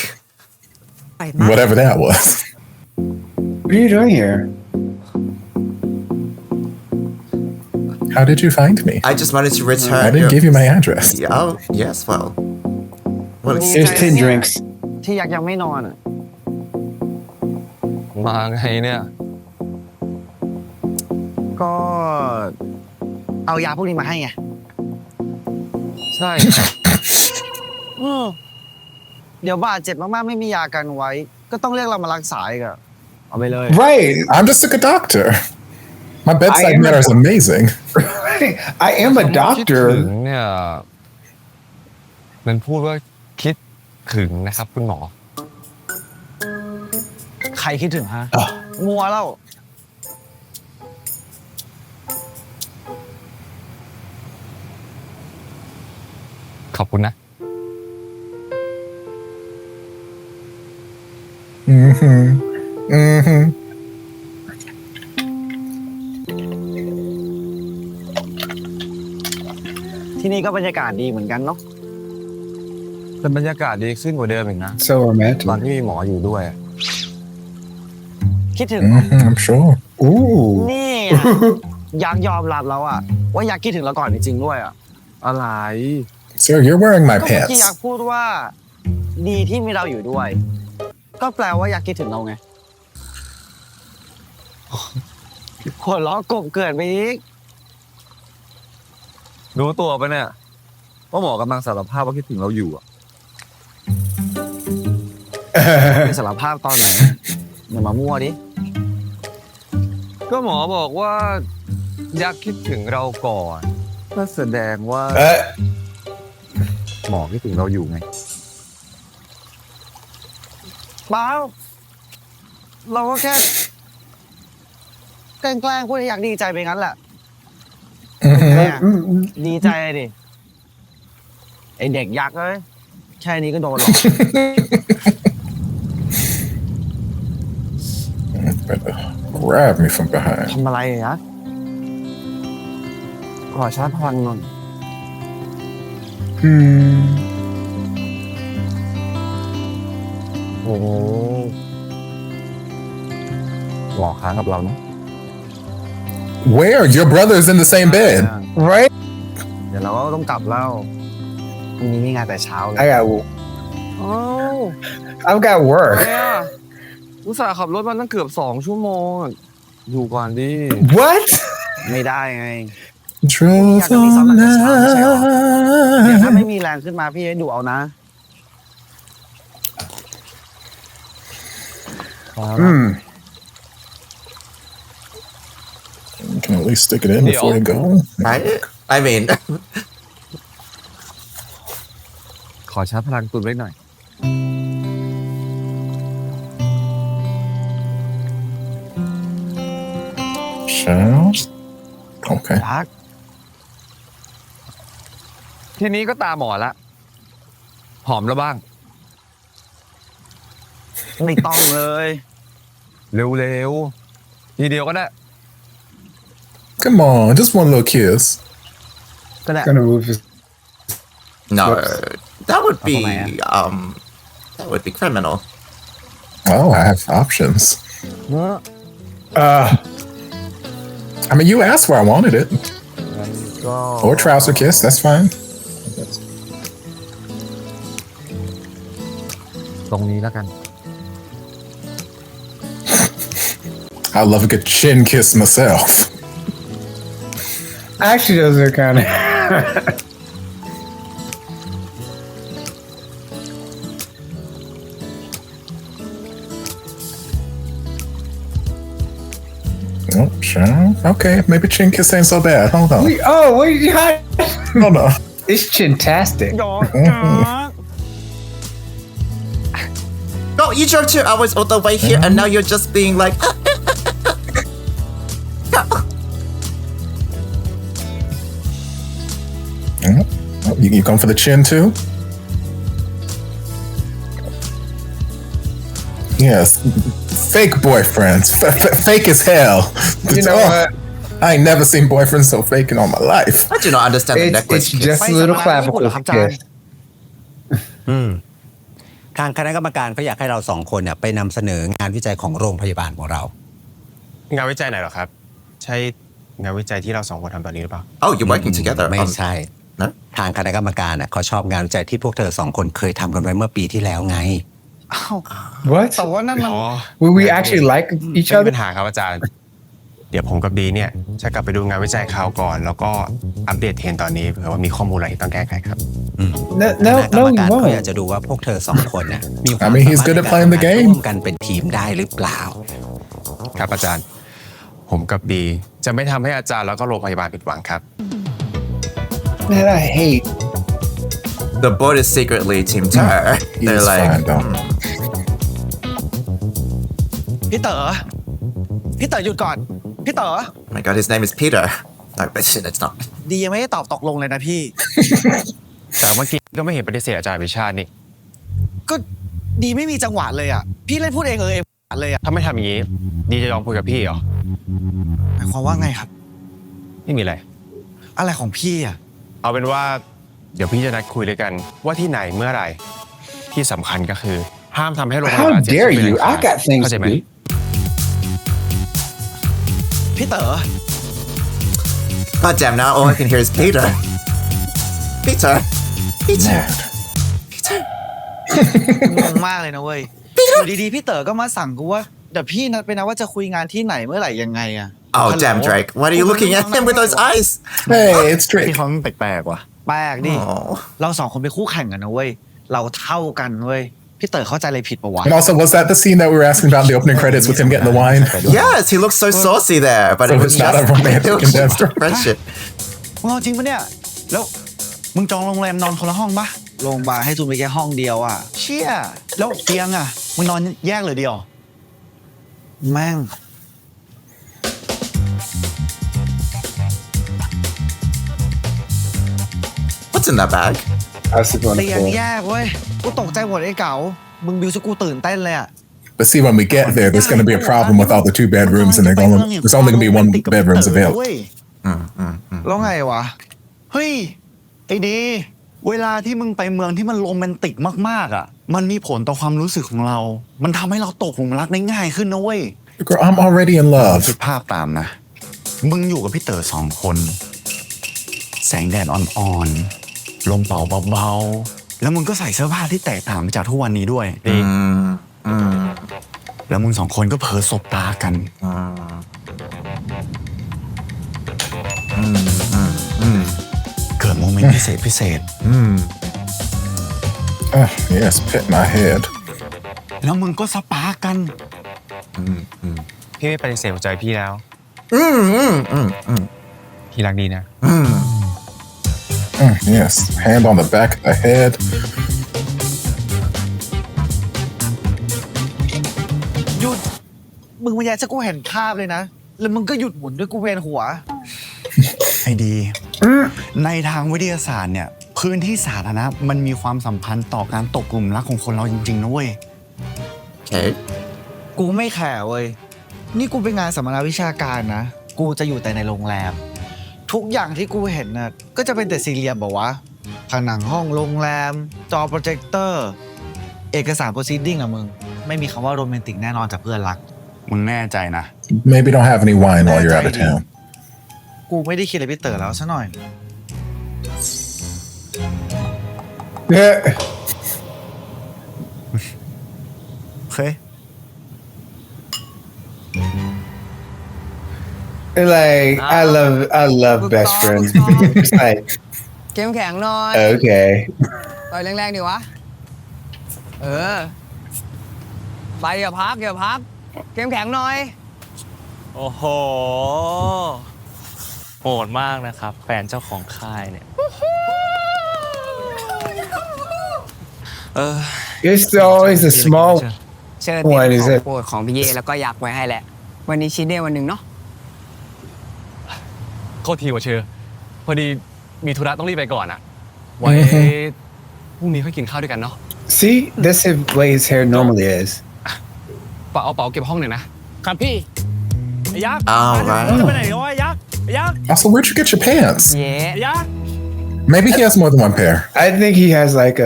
[SPEAKER 1] Whatever that was.
[SPEAKER 3] What are you doing here?
[SPEAKER 1] How did you find me?
[SPEAKER 2] I just wanted to return.
[SPEAKER 1] I didn't give you my address.
[SPEAKER 2] Oh, yes, well. Well, it's
[SPEAKER 3] There's 10 drinks.
[SPEAKER 5] ที่ยักษ์ยังไม่นอนอะ
[SPEAKER 6] มาไงเนี่ย
[SPEAKER 5] ก็เอายาพวกนี้มาให้ไง
[SPEAKER 6] ใช่
[SPEAKER 5] เดี๋ยวบาดเจ็บมากๆไม่มียากันไว้ ก็ต้องเรียกเรามารักษาอีกอะเอาไปเลย
[SPEAKER 3] Right.
[SPEAKER 1] I'm just a good doctor. My bedside
[SPEAKER 3] am
[SPEAKER 1] manner is amazing.
[SPEAKER 3] I am a
[SPEAKER 6] คิดถึ
[SPEAKER 3] doctor.
[SPEAKER 6] งเนี่ยมันพูดว่าคิดถึงนะครับคุณหมอ
[SPEAKER 5] ใครคิดถึงฮะ มัวแล้ว
[SPEAKER 6] ขอบคุณนะ
[SPEAKER 1] Mm-hmm. Mm-hmm.
[SPEAKER 5] ที่นี่ก็บรรยากาศดีเหมือนกันเนาะ
[SPEAKER 6] แต่บรรยากาศดีขึ้นกว่าเดิมอีกนะ
[SPEAKER 3] So
[SPEAKER 6] ตอน
[SPEAKER 3] romantic.
[SPEAKER 6] ที่มีหมออยู่ด้วย
[SPEAKER 5] คิดถึง
[SPEAKER 1] Mm-hmm. I'm sure.
[SPEAKER 3] Ooh.
[SPEAKER 5] นี่อะ อยากยอมรับแล้วอะว่าอยากคิดถึงเราก่อนจริงๆด้วยอะ
[SPEAKER 6] อะไร
[SPEAKER 1] Sir, you're wearing my
[SPEAKER 5] ก็เมื่อกี้อยาก
[SPEAKER 1] pants.
[SPEAKER 5] พูดว่า ดีที่มีเราอยู่ด้วย ก็แปลว่าอยากคิดถึงเราไงหัวล้อกบเกิดไปอีก
[SPEAKER 6] รู้ตัวปะเนี่ยว่าหมอกำลังสารภาพว่าคิดถึงเราอยู่อะ
[SPEAKER 5] เป็นสารภาพตอนไหนอย่ามามั่วดิ
[SPEAKER 6] ก็หมอบอกว่าอยากคิดถึงเราก่อนก็แสดงว่า หมอคิดถึงเราอยู่ไง
[SPEAKER 5] เปล่าเราก็แค่แกล้งพูดให้อยากดีใจไปงั้นแหละ
[SPEAKER 1] Mm-hmm.
[SPEAKER 5] เนี่ยดีใจดิไอเด็กยักษ์เลยแค่นี้ก็โดนหรอก
[SPEAKER 1] Better grab me from behind.
[SPEAKER 5] ทำอะไรอะขอชาร์จพลังหน่อย
[SPEAKER 6] โอ้โหหลอกค้างกับเรานะ
[SPEAKER 1] Where? Your brother's in the same bed.
[SPEAKER 3] Right?
[SPEAKER 5] เดี๋ยวเราก็ต้องกลับแล้วพรุ่งนี้มีงานแต่เช้าเลย
[SPEAKER 3] I got
[SPEAKER 6] อ้าว
[SPEAKER 3] I've got
[SPEAKER 6] ทำ
[SPEAKER 3] work.
[SPEAKER 6] ไมอ่ะอุตส่าห์ขับรถมาตั้งเกือบ2 ชั่วโมงอะอยู่ก่อนดิ
[SPEAKER 3] What?
[SPEAKER 5] ไม่ได้ไง
[SPEAKER 1] Drove
[SPEAKER 5] อยากจะมีซ้อม
[SPEAKER 1] all
[SPEAKER 5] หนังแต่เช้าไม่ใช่หรอ เดี๋ยวถ้า
[SPEAKER 1] night.
[SPEAKER 5] ไม่มีแรงขึ้นมาพี่ให้ดูเอานะ
[SPEAKER 1] You can at least stick it in before you go.
[SPEAKER 2] Right? I mean,
[SPEAKER 6] ขอชาร์จพลังตุนไว้หน่อย
[SPEAKER 1] Shall? Okay.
[SPEAKER 5] รัก
[SPEAKER 6] ทีนี้ก็ตาหมอละหอมแล้วบ้าง
[SPEAKER 5] ไม่ต้องเลย
[SPEAKER 6] เร็วๆทีเดียวก็ได้
[SPEAKER 1] Come on, just one little kiss.
[SPEAKER 5] ก็ได้
[SPEAKER 3] Gonna move his.
[SPEAKER 2] no, that would be
[SPEAKER 5] Apa
[SPEAKER 2] that would be criminal.
[SPEAKER 1] Oh, I have options. I mean, you asked where I wanted it.
[SPEAKER 5] ก็
[SPEAKER 1] Or trouser kiss, that's fine.
[SPEAKER 6] ตรงนี้แล้วกัน
[SPEAKER 1] I love a good chin kiss myself.
[SPEAKER 3] Actually, those are kind of.
[SPEAKER 1] Oh, shall? Okay, maybe chin kiss ain't so bad. Hold on.
[SPEAKER 3] Oh, wait, hi.
[SPEAKER 1] Hold on.
[SPEAKER 3] It's chintastic.
[SPEAKER 2] No, you drove 2 hours all the way here, and now you're just being like,
[SPEAKER 1] Oh, you going for the chin too? Yes. Fake boyfriends. Fake as hell.
[SPEAKER 3] You know what?
[SPEAKER 1] I ain't never seen boyfriends so fake in all my life.
[SPEAKER 2] I do not understand the
[SPEAKER 3] It's
[SPEAKER 2] necklace.
[SPEAKER 3] just a little clavicle kiss.
[SPEAKER 8] ทางคณะกรรมการก็อยากให้เราสองคนเนี่ยไปนำเสนองานวิจัยของโรงพยาบาลของเรา
[SPEAKER 7] งานวิจัยไหนหรอครับ ใช่งานวิจัยที่เรา2 คนทำตอนนี้หรือเปล่า
[SPEAKER 2] Oh, you're working together.
[SPEAKER 8] ไม่ใช่
[SPEAKER 2] no?
[SPEAKER 8] ทางคณะกรรมการเขาชอบงานวิจัยที่พวกเธอ2 คนเคยทำกันไว้เมื่อปีที่แล้วไง
[SPEAKER 5] อ้าว
[SPEAKER 3] What?
[SPEAKER 5] แต่ว่านั่นมัน
[SPEAKER 3] Will we actually like each
[SPEAKER 7] ไม่มี
[SPEAKER 3] other?
[SPEAKER 7] ปัญหาครับอาจารย์ เดี๋ยวผมกับดีเนี่ยจะกลับไปดูงานวิจัยคราวก่อน แล้วก็อัปเดตเทรนด์ตอนนี้เผื่อว่ามีข้อมูลอะไรที่ต้องแก้ไขครับ
[SPEAKER 3] No,
[SPEAKER 8] คณะกร
[SPEAKER 3] no,
[SPEAKER 8] รม
[SPEAKER 3] we
[SPEAKER 8] การก็อยาก
[SPEAKER 3] won't.
[SPEAKER 8] จะดูว่าพวกเธอ2 คนเนี่ยมีความ
[SPEAKER 1] I mean, he's
[SPEAKER 8] สามารถ
[SPEAKER 1] good
[SPEAKER 8] ใน
[SPEAKER 1] at
[SPEAKER 8] การ
[SPEAKER 1] playing the
[SPEAKER 8] ทำงาน
[SPEAKER 1] game.
[SPEAKER 8] ร่วมกันเป็นทีมได้หรือเปล่า
[SPEAKER 7] ครับอาจารย์ ผมกับดีจะไม่ทำให้อาจารย์แล้วก็โรงพยาบาลผิดหวังครับ
[SPEAKER 3] Man, I hate.
[SPEAKER 2] The board is secretly Team Tar.
[SPEAKER 1] He's
[SPEAKER 2] They're like,
[SPEAKER 1] fine, though.
[SPEAKER 5] พี่เต๋อหยุดก่อน พี่เต๋อ
[SPEAKER 2] oh my god, his name is Peter. No, but it's not.
[SPEAKER 5] ดียังไม่ได้ตอบตกลงเลยนะพี่
[SPEAKER 7] แต่เมื่อกี้ก็ไม่เห็นปฏิเสธอาจารย์วิชาตินี่
[SPEAKER 5] ก็ดีไม่มีจังหวะเลยอ่ะ พี่เล่นพูดเองเลยอ่ะ
[SPEAKER 7] ถ้าไม่ทำอย่างนี้ ดีจะยอมคุยกับพี่เหรอ
[SPEAKER 5] หมายความว่าไงครับ
[SPEAKER 7] ไม่มีอะไร
[SPEAKER 5] อะไรของพี่อ่ะ
[SPEAKER 7] เอาเป็นว่าเดี๋ยวพี่จะนัดคุยด้วยกันว่าที่ไหนเมื่อไหร่ ที่สำคัญก็คือห้ามทำให้โรงพยา
[SPEAKER 3] How
[SPEAKER 7] บาลเสีย
[SPEAKER 3] dare
[SPEAKER 7] ชื่อ
[SPEAKER 3] you?
[SPEAKER 7] เป็นอัน
[SPEAKER 3] I got
[SPEAKER 7] ขาด
[SPEAKER 3] things
[SPEAKER 7] เข้าใจ
[SPEAKER 3] to
[SPEAKER 7] ไหม
[SPEAKER 3] do.
[SPEAKER 5] พี่เต๋อ
[SPEAKER 2] God damn, now all I can hear is Peter. Peter. Peter. Peter.
[SPEAKER 5] งงมากเลยนะเว้ยอยู่ดีๆพี่เต๋อก็มาสั่งกูว่าเดี๋ยวพี่นัดไปนะว่าจะคุยงานที่ไหนเมื่อไหร่ยังไงอ่ะ
[SPEAKER 2] Oh, damn, Drake. Why are you looking at him with those eyes?
[SPEAKER 1] Hey, it's Drake.
[SPEAKER 5] พี่เขาแปลกๆว่ะ แปลกดิ
[SPEAKER 2] Oh.
[SPEAKER 5] เรา2 คนไปคู่แข่งกันนะเว้ย เราเท่ากันเว้ย พี่เต๋อเข้าใจอะไรผิดปะวะ
[SPEAKER 1] And also, was that the scene that we were asking about in the opening credits with him getting the wine?
[SPEAKER 2] Yes, he looks so saucy there, but
[SPEAKER 1] So
[SPEAKER 2] it was
[SPEAKER 1] it's not
[SPEAKER 2] just
[SPEAKER 1] a romantic
[SPEAKER 2] it was just
[SPEAKER 1] endeavor.
[SPEAKER 2] friendship.
[SPEAKER 5] มึงเอาจริงปะเนี่ย แล้วมึงจองโรงแรมนอนคนละห้องปะโรงพยาบาลให้ทุนไปแค่ห้องเดียวอ่ะ เชี่ย แล้วเตียงอ่ะ มึงนอนแยกเลยเดียว แม่ง
[SPEAKER 2] What's in that bag?
[SPEAKER 3] I was going
[SPEAKER 5] เตียง
[SPEAKER 3] to
[SPEAKER 5] แยกเว้ย กูตกใจหมดไอ้เก๋า มึงบิวซะกูตื่นเต้นเลยอ่ะ
[SPEAKER 1] But see, when we get there, there's going to be a problem with all the 2 bedrooms, and there's only going to be 1 bedrooms available.
[SPEAKER 5] แล้วไงวะ เฮ้ย ไอ้ดี เวลาที่มึงไปเมืองที่มันโรแมนติกมากๆอ่ะ มันมีผลต่อความรู้สึกของเรา มันทำให้เราตกหลุมรักได้ง่ายขึ้นนะเว้ย
[SPEAKER 1] Girl, I'm already in love.
[SPEAKER 5] คิดภาพตามนะ มึงอยู่กับพี่เต๋อ2 คน แสงแดดอ่อนๆ ลมเป่าเบาๆ แล้วมึงก็ใส่เสื้อผ้าที่แตกต่างไปจากทุกวันนี้ด้วย แล้วมึง2 คนก็เผลอสบตากัน เกิดโมเมนต์พิเศษ
[SPEAKER 1] Yes, pet my head.
[SPEAKER 5] แล้วมึงก็สปาร์กกัน
[SPEAKER 7] พี่ไม่ปฏิเสธหัวใจพี่แล้วพี่รักดีนะ
[SPEAKER 1] Yes, hand on the back of the head.
[SPEAKER 5] หยุด มึงไม่อยากจะกูเห็นภาพเลยนะ แล้วมึงก็หยุดหมุนด้วยกูเวียนหัว ไอ้ดี ในทางวิทยาศาสตร์เนี่ย พื้นที่สาธารณะมันมีความสัมพันธ์ต่อการตกหลุมรักของคนเราจริงๆนะเว้ย
[SPEAKER 2] Okay.
[SPEAKER 5] กูไม่แคร์เว้ย นี่กูเป็นงานสัมมนาวิชาการนะ กูจะอยู่แต่ในโรงแรม ทุกอย่างที่กูเห็นน่ะก็จะเป็นแต่สี่เหลี่ยมบอกว่าผนังห้องโรงแรม จอโปรเจคเตอร์ เอกสารโปรซีดดิ้งอะมึง ไม่มีคำว่าโรแมนติกแน่นอนจากเพื่อนรัก มึงแน่ใจนะ
[SPEAKER 1] Maybe don't have any wine while you're out of town.
[SPEAKER 5] กูไม่ได้คิดอะไรพี่เต๋อแล้วซะหน่อย
[SPEAKER 3] Yeah.
[SPEAKER 5] โอเค
[SPEAKER 3] Like I love best friends. It's like
[SPEAKER 9] เข้มแข็งหน่อย
[SPEAKER 3] okay.
[SPEAKER 9] ต่อยแรงๆดิวะ ไปอย่าพักเข้มแข็งหน่อย
[SPEAKER 7] โอ้โหโหดมากนะครับแฟนเจ้าของค่ายเนี่ย
[SPEAKER 3] It's always a small
[SPEAKER 9] เชิญ
[SPEAKER 3] What
[SPEAKER 9] เป็น
[SPEAKER 3] is
[SPEAKER 9] ของ
[SPEAKER 3] it?
[SPEAKER 9] โปรดของพี่เยแล้วก็อยากไว้ให้แหละ วันนี้ชีทเดย์วันหนึ่งเนาะ
[SPEAKER 6] โทษทีว่าเชอพอดีมีธุระต้องรีบไปก่อนอะไว้พรุ่งนี้ค่อยกินข้าวด้วยกันเนาะ
[SPEAKER 3] See, that's the way his hair normally is.
[SPEAKER 6] เอาเป๋าเก็บห้องหน่อยนะครับพี่
[SPEAKER 2] Alright.
[SPEAKER 1] Also, where'd you get your pants?
[SPEAKER 9] เย้
[SPEAKER 1] Maybe he has more than 1 pair.
[SPEAKER 3] I think he has like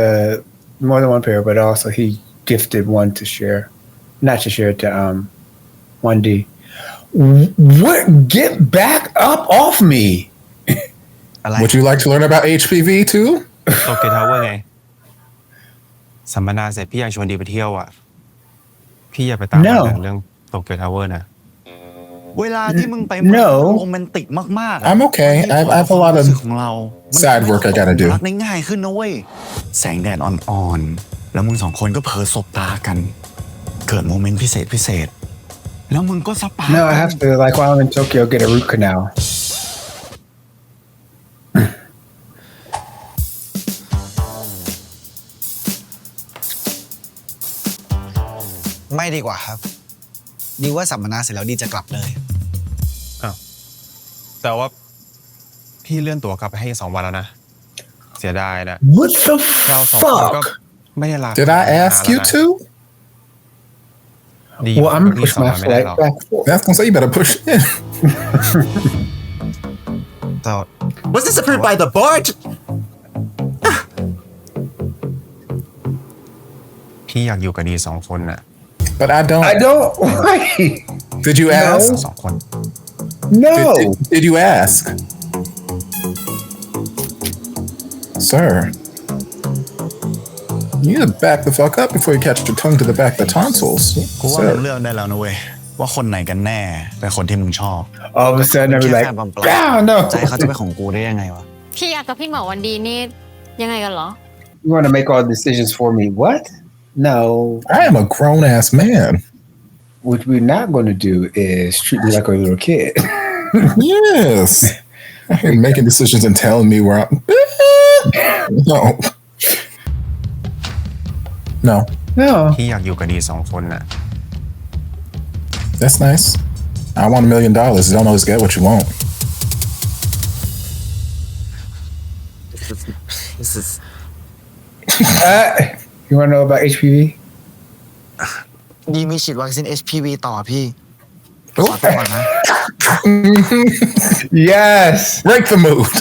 [SPEAKER 3] more than 1 pair, but also he gifted one to share, not to share to Wandee. What? Get back up off me!
[SPEAKER 5] อะไร
[SPEAKER 1] Would you like to learn about HPV too?
[SPEAKER 10] โตเกียวทาวเวอร์ไงสัมมนาเสร็จพี่อยากชวนดีไปเที่ยวอ่ะ พี่อย่าไปตามหาเรื่องโตเกียวทาวเวอร์นะ
[SPEAKER 5] เวลาที่มึงไปเมือง
[SPEAKER 3] No
[SPEAKER 5] โรแมนติกมากๆ
[SPEAKER 1] I'm okay. I have a lot of
[SPEAKER 5] ของเรา
[SPEAKER 1] side work I gotta do.
[SPEAKER 5] รักได้ง่ายขึ้นนะเว้ย แสงแดดอ่อนๆ แล้วมึง2 คนก็เผลอสบตากัน เกิดโมเมนต์พิเศษ แล้วมึงก็สปาร์ก
[SPEAKER 3] No, I have to, like while I'm in Tokyo, get a root canal.
[SPEAKER 5] ไม่ดีกว่าครับ ดีว่าสัมมนาเสร็จแล้วดีจะกลับเลย
[SPEAKER 10] แต่ว่าพี่เลื่อนตั๋วกลับไปให้2 วันแล้วนะ เสียดายนะ
[SPEAKER 3] What the
[SPEAKER 10] เรา2 คนก็
[SPEAKER 3] fuck?
[SPEAKER 10] ไม่ได้ลา
[SPEAKER 1] Did I ask you to?
[SPEAKER 10] ดี
[SPEAKER 3] Well, I'm
[SPEAKER 10] พี่
[SPEAKER 3] push
[SPEAKER 10] 2
[SPEAKER 3] my
[SPEAKER 10] วันไม่ได้
[SPEAKER 3] flight
[SPEAKER 10] หรอก
[SPEAKER 3] back and forth.
[SPEAKER 1] That's gonna say you better push in.
[SPEAKER 5] แต่
[SPEAKER 2] Was this approved by the board?
[SPEAKER 10] พี่อยากอยู่กับดี2 คนน่ะ
[SPEAKER 1] But I don't.
[SPEAKER 3] I don't. Why?
[SPEAKER 1] Did you ask?
[SPEAKER 10] 2 คน
[SPEAKER 3] No.
[SPEAKER 1] Did you ask? Sir. You need to back the fuck up before you catch your tongue to the back of the tonsils.
[SPEAKER 5] กูว่ามึง
[SPEAKER 1] Sir.
[SPEAKER 5] เลือกได้แล้วนะเว้ย ว่าคนไหนกันแน่เป็นคนที่มึงชอบ
[SPEAKER 3] All of a sudden, I'm
[SPEAKER 5] แค่
[SPEAKER 3] like,
[SPEAKER 5] แฟนปลอม
[SPEAKER 3] no.
[SPEAKER 5] ๆใจเขาจะเป็นของกูได้ยังไงวะ
[SPEAKER 4] พี่อยากกับพี่หมอวันดีนี่ยังไงกันเหรอ
[SPEAKER 3] You want to make all the decisions for me? What? No.
[SPEAKER 1] I am a grown ass man.
[SPEAKER 3] What we're not going to do is treat me like a little kid.
[SPEAKER 1] Yes. I ain't making decisions and telling me where I'm. No. No.
[SPEAKER 3] No.
[SPEAKER 10] พี่อยากอยู่กับดี2 คนน่ะ
[SPEAKER 1] That's nice. I want $1 million. You don't always get what you want.
[SPEAKER 2] This is
[SPEAKER 3] You want to know about HPV?
[SPEAKER 5] ดีมีฉีดวัคซีน HPV ต่อพี่ขอตัวก่อนนะ
[SPEAKER 1] Yes, break the mood.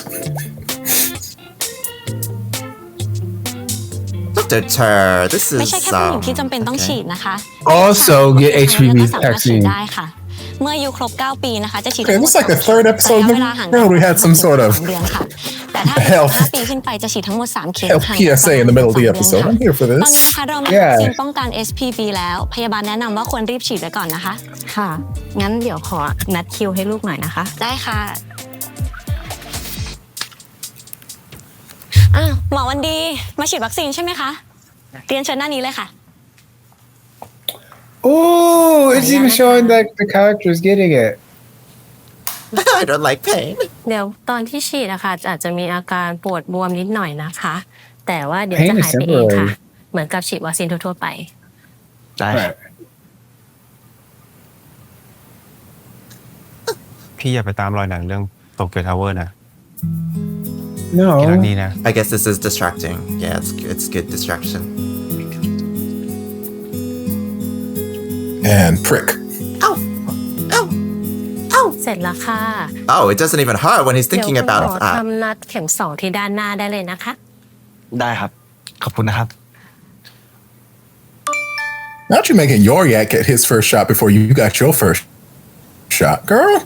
[SPEAKER 2] Dr. Ter, this
[SPEAKER 4] ไม่
[SPEAKER 2] is
[SPEAKER 4] ใช่แค่ผู้หญิงที่จำเป็นต้องฉีดนะคะ
[SPEAKER 3] Also get HPV
[SPEAKER 4] ก็สามารถฉีด
[SPEAKER 3] vaccine.
[SPEAKER 4] ได้ค่ะ เมื่ออายุครบ 9 ปีนะคะ จะฉีด
[SPEAKER 1] Okay, this is like the third episode in
[SPEAKER 4] ระยะเวลาห่าง
[SPEAKER 1] a row we had some sort of
[SPEAKER 4] 3 เดือนค่ะ แต่ถ้า
[SPEAKER 1] health
[SPEAKER 4] 5 ปีขึ้นไปจะฉีดทั้งหมด 3 เข็ม
[SPEAKER 1] health
[SPEAKER 4] ห่าง
[SPEAKER 1] PSA in the middle of the episode. I'm here for
[SPEAKER 4] ตอนนี้
[SPEAKER 1] this.
[SPEAKER 4] นะคะเรามีวัคซีนป้องกัน HPV แล้วพยาบาลแนะนำว่าควรรีบฉีดไว้ก่อนนะคะค่ะงั้นเดี๋ยวขอนัดคิวให้ลูกหน่อยนะคะได้ค่ะหมอวันดีมาฉีดวัคซีนใช่ไหมคะเรียนเชิญหน้านี้เลยค่ะ
[SPEAKER 3] Oh, it's even showing that the character is getting it.
[SPEAKER 2] I don't like pain.
[SPEAKER 4] เดี๋ยวตอนที่ฉีดนะคะอาจจะมีอาการปวดบวมนิดหน่อยนะคะ แต่ว่าเดี๋ยวจะหายไปเองค่ะ เหมือนกับฉีดวัคซีนทั่วๆไป
[SPEAKER 5] ได้
[SPEAKER 10] พี่อย่าไปตามรอยหนังเรื่องโตเกียวทาวเวอร์นะ
[SPEAKER 3] No.
[SPEAKER 10] ที่รักดีนะ
[SPEAKER 2] I guess this is distracting. Yeah, it's good distraction.
[SPEAKER 1] And prick.
[SPEAKER 4] เสร็จแล้วค่ะ
[SPEAKER 2] Oh, it doesn't even hurt when he's
[SPEAKER 4] เดี๋ยว
[SPEAKER 2] thinking
[SPEAKER 4] คุณหมอ
[SPEAKER 2] about that.
[SPEAKER 4] ทำนัดเข็ม 2ที่ด้านหน้าได้เลยนะคะ
[SPEAKER 5] ได้ครับ ขอบคุณนะครับ
[SPEAKER 1] Not you making your yak get his first shot before you got your first shot, girl.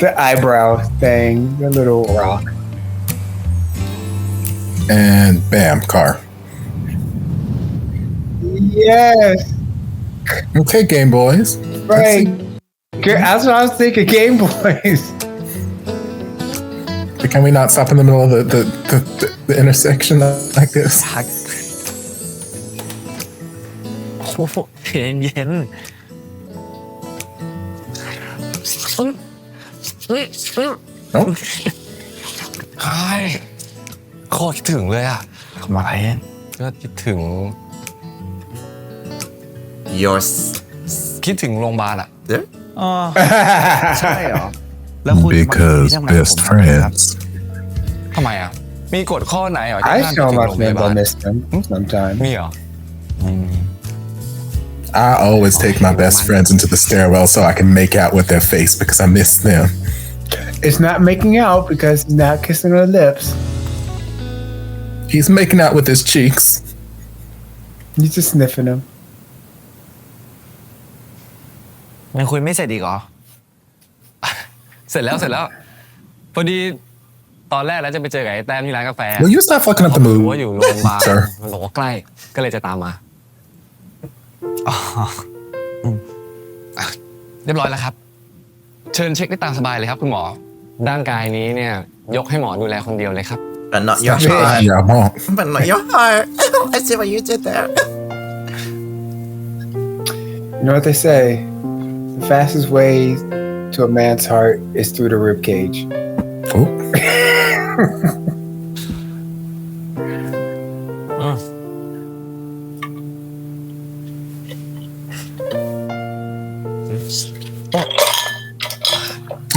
[SPEAKER 3] The eyebrow thing, the little rock.
[SPEAKER 1] And bam, car.
[SPEAKER 3] Yes,
[SPEAKER 1] Okay, Game Boys.
[SPEAKER 3] right. That's what I was thinking. Game Boys.
[SPEAKER 1] Can we not stop in the middle of the intersection like this?
[SPEAKER 7] โอ้โหเย็นเย็น
[SPEAKER 1] No?
[SPEAKER 6] โคตรคิดถึงเลยอ่ะ
[SPEAKER 5] ทำอะไร
[SPEAKER 6] ก็คิดถึง
[SPEAKER 2] Yours.
[SPEAKER 6] คิดถึงโรงพยาบาลอ่ะ
[SPEAKER 2] There?
[SPEAKER 5] อ๋อ ใช่เหรอ แล้วคุณ
[SPEAKER 1] Because
[SPEAKER 5] มาที่ทำงาน
[SPEAKER 1] best
[SPEAKER 5] ผมครับ
[SPEAKER 1] friends.
[SPEAKER 6] ทำไมอ่ะ มีกฎข้อไหนเหรอที่
[SPEAKER 3] I
[SPEAKER 6] ห้ามคิด
[SPEAKER 3] show
[SPEAKER 6] ถึง
[SPEAKER 3] my
[SPEAKER 6] โรงพ
[SPEAKER 3] friends
[SPEAKER 6] ยาบา
[SPEAKER 3] I
[SPEAKER 6] ล
[SPEAKER 3] miss them sometimes.
[SPEAKER 6] มีเหรอ
[SPEAKER 1] I always take my best friends into the stairwell so I can make out with their face because I miss them.
[SPEAKER 3] It's not making out because he's not kissing her lips.
[SPEAKER 1] He's making out with his cheeks.
[SPEAKER 3] He's just sniffing them.
[SPEAKER 5] ยังคุยไม่เสร็จอีกเหรอ
[SPEAKER 6] เสร็จแล้วพอดีตอนแรกแล้วจะไปเจอกับไอ้แต้มที่ร้านกาแฟ
[SPEAKER 1] Will you stop fucking up the
[SPEAKER 6] รู้ว่าอยู่โรงพยาบาล
[SPEAKER 1] mood, sir?
[SPEAKER 6] มันบอกว่าใกล้ก็เลยจะตามมาเรียบร้อยแล้วครับ เชิญเช็คได้ตามสบายเลยครับคุณหมอร่างกายนี้เนี่ยยกให้หมอดูแลคนเดียวเลยครับ
[SPEAKER 2] But not your
[SPEAKER 1] Stop it.
[SPEAKER 2] heart.
[SPEAKER 1] Yeah, I won't.
[SPEAKER 2] But not your heart. I see what you did there.
[SPEAKER 3] You know what they say? The fastest way to a man's heart is through the rib cage.
[SPEAKER 1] Oh.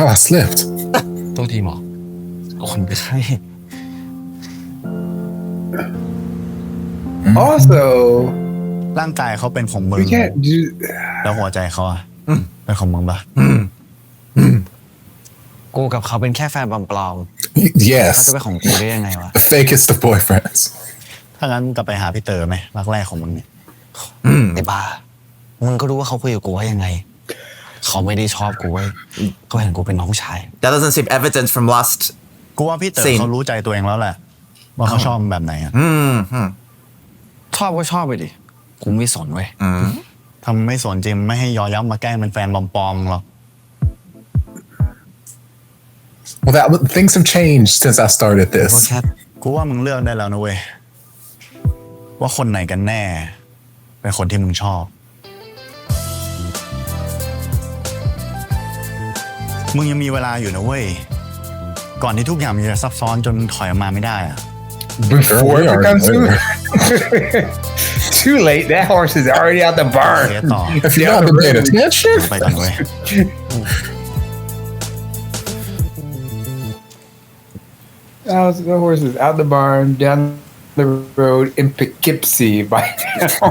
[SPEAKER 1] Oh, I slipped.
[SPEAKER 6] ตัวทีหมอคนไข้
[SPEAKER 3] Also,
[SPEAKER 5] ร่างกายเขาเป็นของมึง
[SPEAKER 3] we can't do.
[SPEAKER 5] แล้วหัวใจเขาอะเป็นของมึงปะ
[SPEAKER 7] กูกับเขาเป็นแค่แฟนปลอมๆเขา
[SPEAKER 1] Yes.
[SPEAKER 7] จะเป็นของกูได้ยังไงวะ
[SPEAKER 1] The fakest of boyfriends.
[SPEAKER 5] ถ้างั้นมึงกลับไปหาพี่เต๋อไหมรักแรกของมึงเนี่ย
[SPEAKER 7] ไอ้บ้า มึงก็รู้ว่าเขาคุยกับกูว่ายังไง เขาไม่ได้ชอบกูเว้ยเขาเห็นกูเป็นน้องชาย
[SPEAKER 2] That doesn't seem evident from last.
[SPEAKER 5] กูว่าพี่เต๋อ
[SPEAKER 2] Same.
[SPEAKER 5] เขารู้ใจตัวเองแล้วแหละ ว่าเขาชอบมึงแบบไหนอะ
[SPEAKER 7] ชอบก็ชอบไปดิ กูไม่สนเว้ย
[SPEAKER 5] ถ้ามึงไม่สนจริงไม่ให้ยอยับมาแกล้งเป็นแฟนปลอมๆหรอก
[SPEAKER 1] Well, things have changed since I started
[SPEAKER 7] ก็
[SPEAKER 1] this.
[SPEAKER 7] แค่
[SPEAKER 5] กูว่ามึงเลือกได้แล้วนะเว้ย ว่าคนไหนกันแน่ เป็นคนที่มึงชอบ
[SPEAKER 11] มึงยังมีเวลาอยู่นะเว้ยก่อนที่ทุกอย่างมันจะซับซ้อนจนถอยออกมาไม่ได้อะ
[SPEAKER 3] Before it becomes too late. That horse is already out the barn.
[SPEAKER 1] If you haven't paid attention.
[SPEAKER 11] ไปก่อนเว้ย
[SPEAKER 3] The horse is out the barn, down the road in Poughkeepsie by now.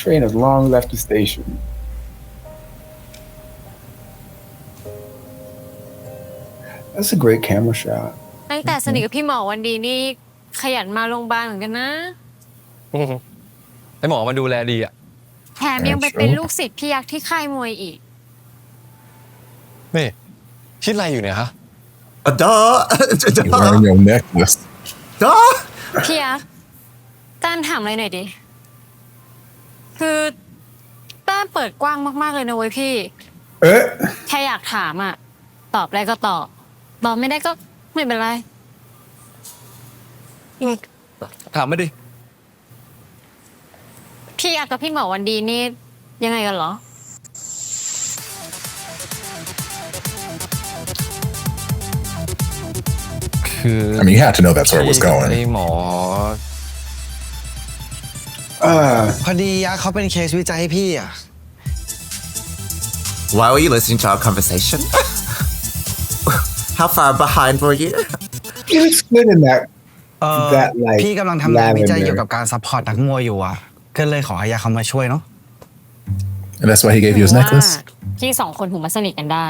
[SPEAKER 3] Train has long left the station. That's a great camera shot.
[SPEAKER 4] ตั้งแต่สนิทกับพี่หมอวันดีนี่ขยันมาโรงพยาบาลเหมือนกันนะ
[SPEAKER 6] ไอหมอมาดูแลดีอ่ะ
[SPEAKER 4] แถมยังไปเป็นลูกศิษย์พี่ยักษ์ที่ค่ายมวยอีก
[SPEAKER 6] นี่คิดอะไรอยู่เนี่ยฮะ
[SPEAKER 1] You're wearing your necklace.
[SPEAKER 4] พี่ยักษ์แต้มถามอะไรหน่อยดิ คือแต้มเปิดกว้างมากๆเลยนะเว้ยพี่แค่อยากถามอ่ะตอบได้ก็ตอบไม่ได้ก็ไม่เป็นไร
[SPEAKER 6] ถามมาดิ
[SPEAKER 4] พี่ยักษ์กับพี่หมอวันดีนี่ยังไงกันเหรอ
[SPEAKER 6] คือ
[SPEAKER 1] I mean, you had to know that's where it was
[SPEAKER 6] ไอ
[SPEAKER 1] going.
[SPEAKER 6] หมอ
[SPEAKER 5] พอดียาเขาเป็นเคสวิจัยให้พี่อ่ะ
[SPEAKER 2] Why were you listening to our conversation? How far behind were you?
[SPEAKER 3] He looks good in that. That like
[SPEAKER 5] พี่กำลังทำงานวิจัยเกี่ยวกับการซัพพอร์ตนักมวยอยู่อ่ะก็เลยขอให้ยาเขามาช่วยเนาะ
[SPEAKER 1] And that's why he gave you his necklace?
[SPEAKER 4] พี่สองคนถึงมาสนิทกันได้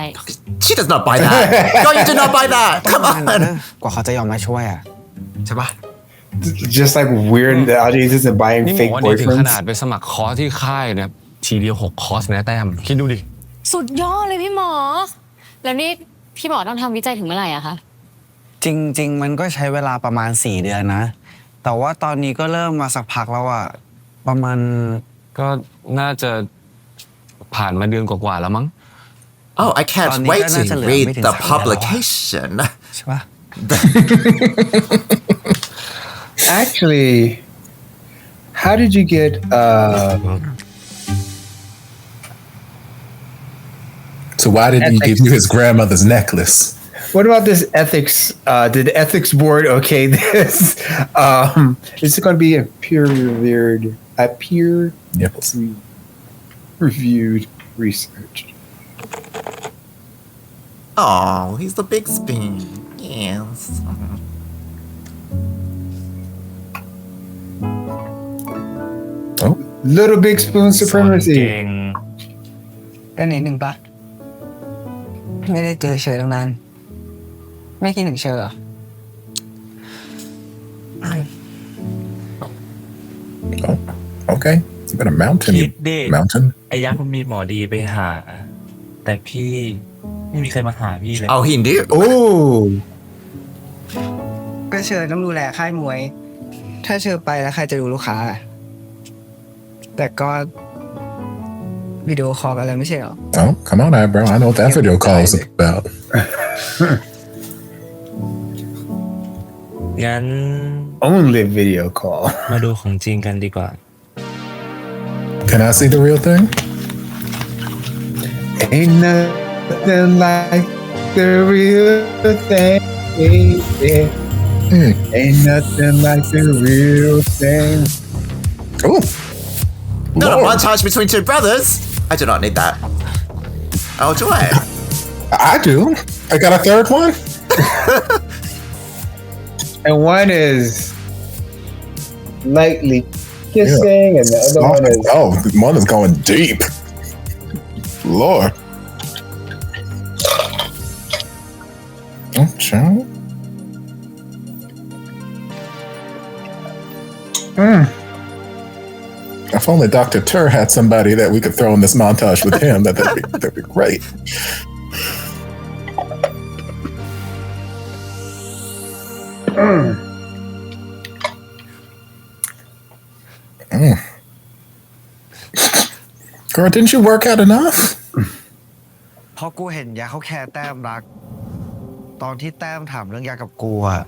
[SPEAKER 2] She does not buy that. No, you do not buy that. Come on.
[SPEAKER 5] กว่าเขาจะยอมมาช่วยอ่ะใช่ปะ
[SPEAKER 3] Just like weird the audiences and buying
[SPEAKER 6] นี่หมอ
[SPEAKER 3] fake
[SPEAKER 6] วันนี้ถึงข
[SPEAKER 3] boyfriends.
[SPEAKER 6] นาดไปสมัครคอร์สที่ค่ายเนี่ยทีเดียว6 คอร์สนะแต้มคิดดูดิ
[SPEAKER 4] สุดยอดเลยพี่หมอ แล้วนี่พี่หมอต้องทำวิจัยถึงเมื่อไหร่อะคะ
[SPEAKER 5] จริงมันก็ใช้เวลาประมาณ4 เดือนนะแต่ว่าตอนนี้ก็เริ่มมาสักพักแล้วอ่ะประมาณ
[SPEAKER 6] ก็น่าจะผ่านมาเดือนกว่าๆแล้วมั้ง
[SPEAKER 2] Oh, I can't wait to read the publication.
[SPEAKER 5] ใช่ปะ
[SPEAKER 3] Actually, how did you get
[SPEAKER 1] So why did he give you his grandmother's necklace?
[SPEAKER 3] what about this ethics? Did the ethics board okay this? Is it going to be a peer reviewed research?
[SPEAKER 2] Oh, he's the big spoon. Yes.
[SPEAKER 1] Oh,
[SPEAKER 3] Little big spoon
[SPEAKER 7] ส่วน
[SPEAKER 3] supremacy.
[SPEAKER 7] เก่ง
[SPEAKER 9] ก็นิดนึงปะไม่ได้เจอเชอตั้งนานไม่คิดถึงเชอเหรอ
[SPEAKER 1] okay. You got a mountain.
[SPEAKER 7] คิดดิ
[SPEAKER 1] Mountain.
[SPEAKER 7] ไอ้ยักษ์มันมีหมอดีไปหา แต่พี่ไม่มีใครมาหาพี่เลย
[SPEAKER 2] Oh, he knew.
[SPEAKER 3] Oh,
[SPEAKER 9] ก็เชอต้องดูแลค่ายมวย ถ้าเชอไปแล้วใครจะดูลูกค้าอะแต่ก็วิดีโอคอลกันแล้วไม่ใช่เหรอ
[SPEAKER 1] Oh, come on, eyebrow. I know what that video call is about.
[SPEAKER 7] งั้น
[SPEAKER 3] only video call.
[SPEAKER 7] มาดูของจริงกันดีกว่า
[SPEAKER 1] Can I see the real thing?
[SPEAKER 3] Ain't nothing like the real thing. Ain't nothing like the real thing.
[SPEAKER 1] Oh,
[SPEAKER 2] Not a
[SPEAKER 1] Lord.
[SPEAKER 2] montage between two brothers. I do not need that. Oh, do I?
[SPEAKER 1] I do. I got a third one.
[SPEAKER 3] And one is lightly kissing, and the other one is
[SPEAKER 1] Oh, one is going deep. Lord. Oh, child. If only Dr. Tur had somebody that we could throw in this montage with him, that'd be great. Girl, didn't you work out enough?
[SPEAKER 5] พอกูเห็นยาเขาแคร์แต้มรัก ตอนที่แต้มถามเรื่องยากับกูอ่ะ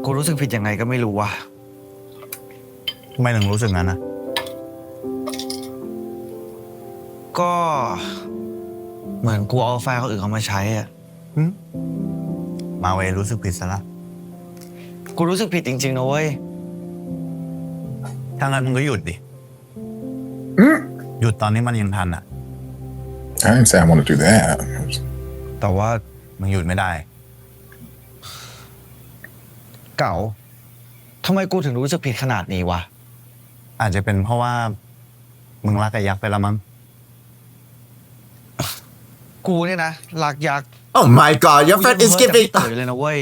[SPEAKER 5] กูรู้สึกผิดยังไงก็ไม่รู้ว่ะ
[SPEAKER 11] ทำไมถึงรู้สึกงั้นนะ
[SPEAKER 5] ก็เหมือนกูเอาไฟล์คนอื่นเขามาใช้อ่ะ
[SPEAKER 11] มาเวรู้สึกผิดซะละ
[SPEAKER 5] กูรู้สึกผิดจริงๆนะเว้ย
[SPEAKER 11] ถ้างั้นมึงก็หยุดดิ หยุดตอนนี้มันยังทันอ่ะ
[SPEAKER 1] I didn't say I want to do that.
[SPEAKER 5] แต่ว่า
[SPEAKER 11] มึงหยุดไม่ได้
[SPEAKER 5] เก่าทำไมกูถึงรู้สึกผิดขนาดนี้วะ
[SPEAKER 11] อาจจะเป็นเพราะว่ามึงรักไอ้ยักษ์ไปแล้วมั้ง
[SPEAKER 5] กูเนี่ยนะรักยักษ์
[SPEAKER 2] Oh my god, your friend is
[SPEAKER 5] กูยัง
[SPEAKER 2] giving.
[SPEAKER 5] เพ้อแต่พี่เต๋อเลยนะเว้ย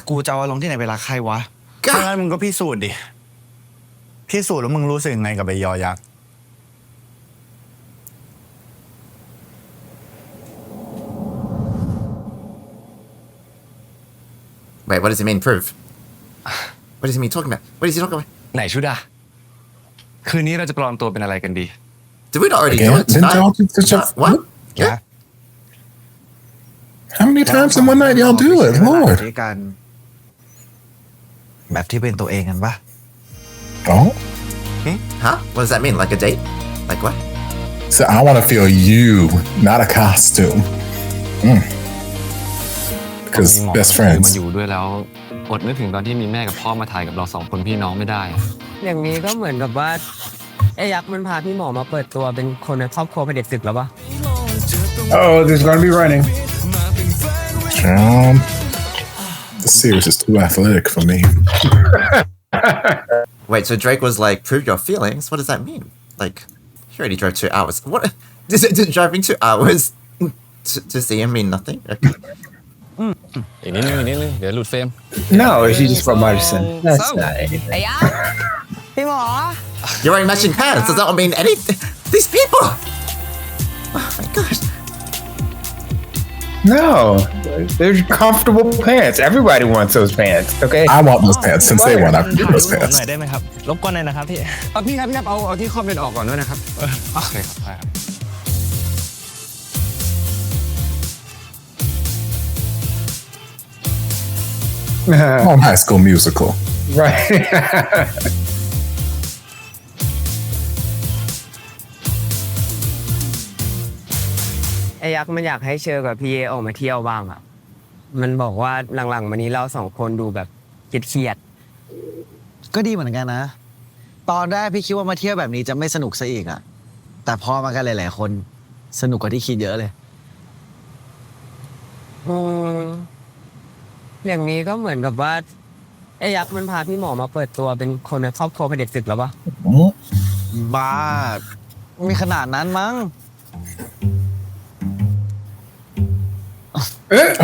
[SPEAKER 5] กูจะเอาอารมณ์ที่ไหนไปรักใครวะ
[SPEAKER 11] ถ้างั้นมึงก็พิสูจน์ดิ พิสูจน์แล้วมึงรู้สึกยังไงกับไอ้ยอยักษ์
[SPEAKER 2] Wait, what does he mean? Prove. What does he mean talking about? What is he talking about?
[SPEAKER 6] ไหนชุดอะคืนนี้เราจะปลอมตัวเป็นอะไรกันดี
[SPEAKER 2] Did we not already do
[SPEAKER 1] Again?
[SPEAKER 2] it
[SPEAKER 1] Didn't
[SPEAKER 2] tonight?
[SPEAKER 1] y'all just
[SPEAKER 2] What?
[SPEAKER 1] Yeah. How many times in one night y'all do it?
[SPEAKER 5] ด้วย
[SPEAKER 1] Lord.
[SPEAKER 5] กันแบบที่เป็นตัวเองกันปะ
[SPEAKER 1] Oh.
[SPEAKER 2] Huh? What does that mean? Like a date? Like what?
[SPEAKER 1] So I want to feel you, not a costume. Because
[SPEAKER 6] มีหมอ
[SPEAKER 1] best
[SPEAKER 6] มา
[SPEAKER 1] friends.
[SPEAKER 6] อยู่ด้วยแล้วอดนึกถึงตอนที่มีแม่กับพ่อมาถ่ายกับเรา2 คนพี่น้องไม่ได้
[SPEAKER 9] อย่างนี้ก็เหมือนกับว่าไอ้ยักษ์มันพาพี่หมอมาเปิดตัวเป็นคนในครอบครัวเป็นเด็กศึกแล้วปะ
[SPEAKER 3] Oh, there's gonna be running.
[SPEAKER 1] The series is too athletic for me.
[SPEAKER 2] Wait, so Drake was like, prove your feelings? What does that mean? Like, he already drove 2 hours. What? Did driving 2 hours to see him mean nothing? Okay.
[SPEAKER 6] อีกนิดนึงเดี๋ยวหลุดเฟรม
[SPEAKER 3] No, she just from Edison. That's not anything.
[SPEAKER 9] ไอ้ยักษ์พี่หมอ
[SPEAKER 2] You're wearing matching pants. Does that not mean anything? These people! Oh my gosh.
[SPEAKER 3] No, they're comfortable pants. Everybody wants those pants. Okay.
[SPEAKER 1] I want those pants since day one. I've been those
[SPEAKER 7] หน่
[SPEAKER 1] pants.
[SPEAKER 7] อยได้ไหมครับ รบกวนหน่อยนะครับพี่
[SPEAKER 6] พี่ครับเอาที่ครอบเป็นออกก่อนด้วยนะครับโอเคครับ
[SPEAKER 1] On High School Musical.
[SPEAKER 3] Right.
[SPEAKER 9] ไอ้ยักษ์มันอยากให้เชอร์กับพี่เอออกมาเที่ยวบ้างอ่ะ มันบอกว่าหลังๆมานี้เรา2 คนดูแบบเครียด
[SPEAKER 5] ก็ดีเหมือนกันนะ ตอนแรกพี่คิดว่ามาเที่ยวแบบนี้จะไม่สนุกซะอีกอะแต่พอมากันหลายๆคนสนุกกว่าที่คิดเยอะเลย
[SPEAKER 9] อย่างนี้ก็เหมือนกับว่าไอ้ยักษ์มันพาพี่หมอมาเปิดตัวเป็นคนในครอบครัวเป็นเด็กศึกแล้วปะ
[SPEAKER 5] บ้า มีขนาดนั้นมั้ง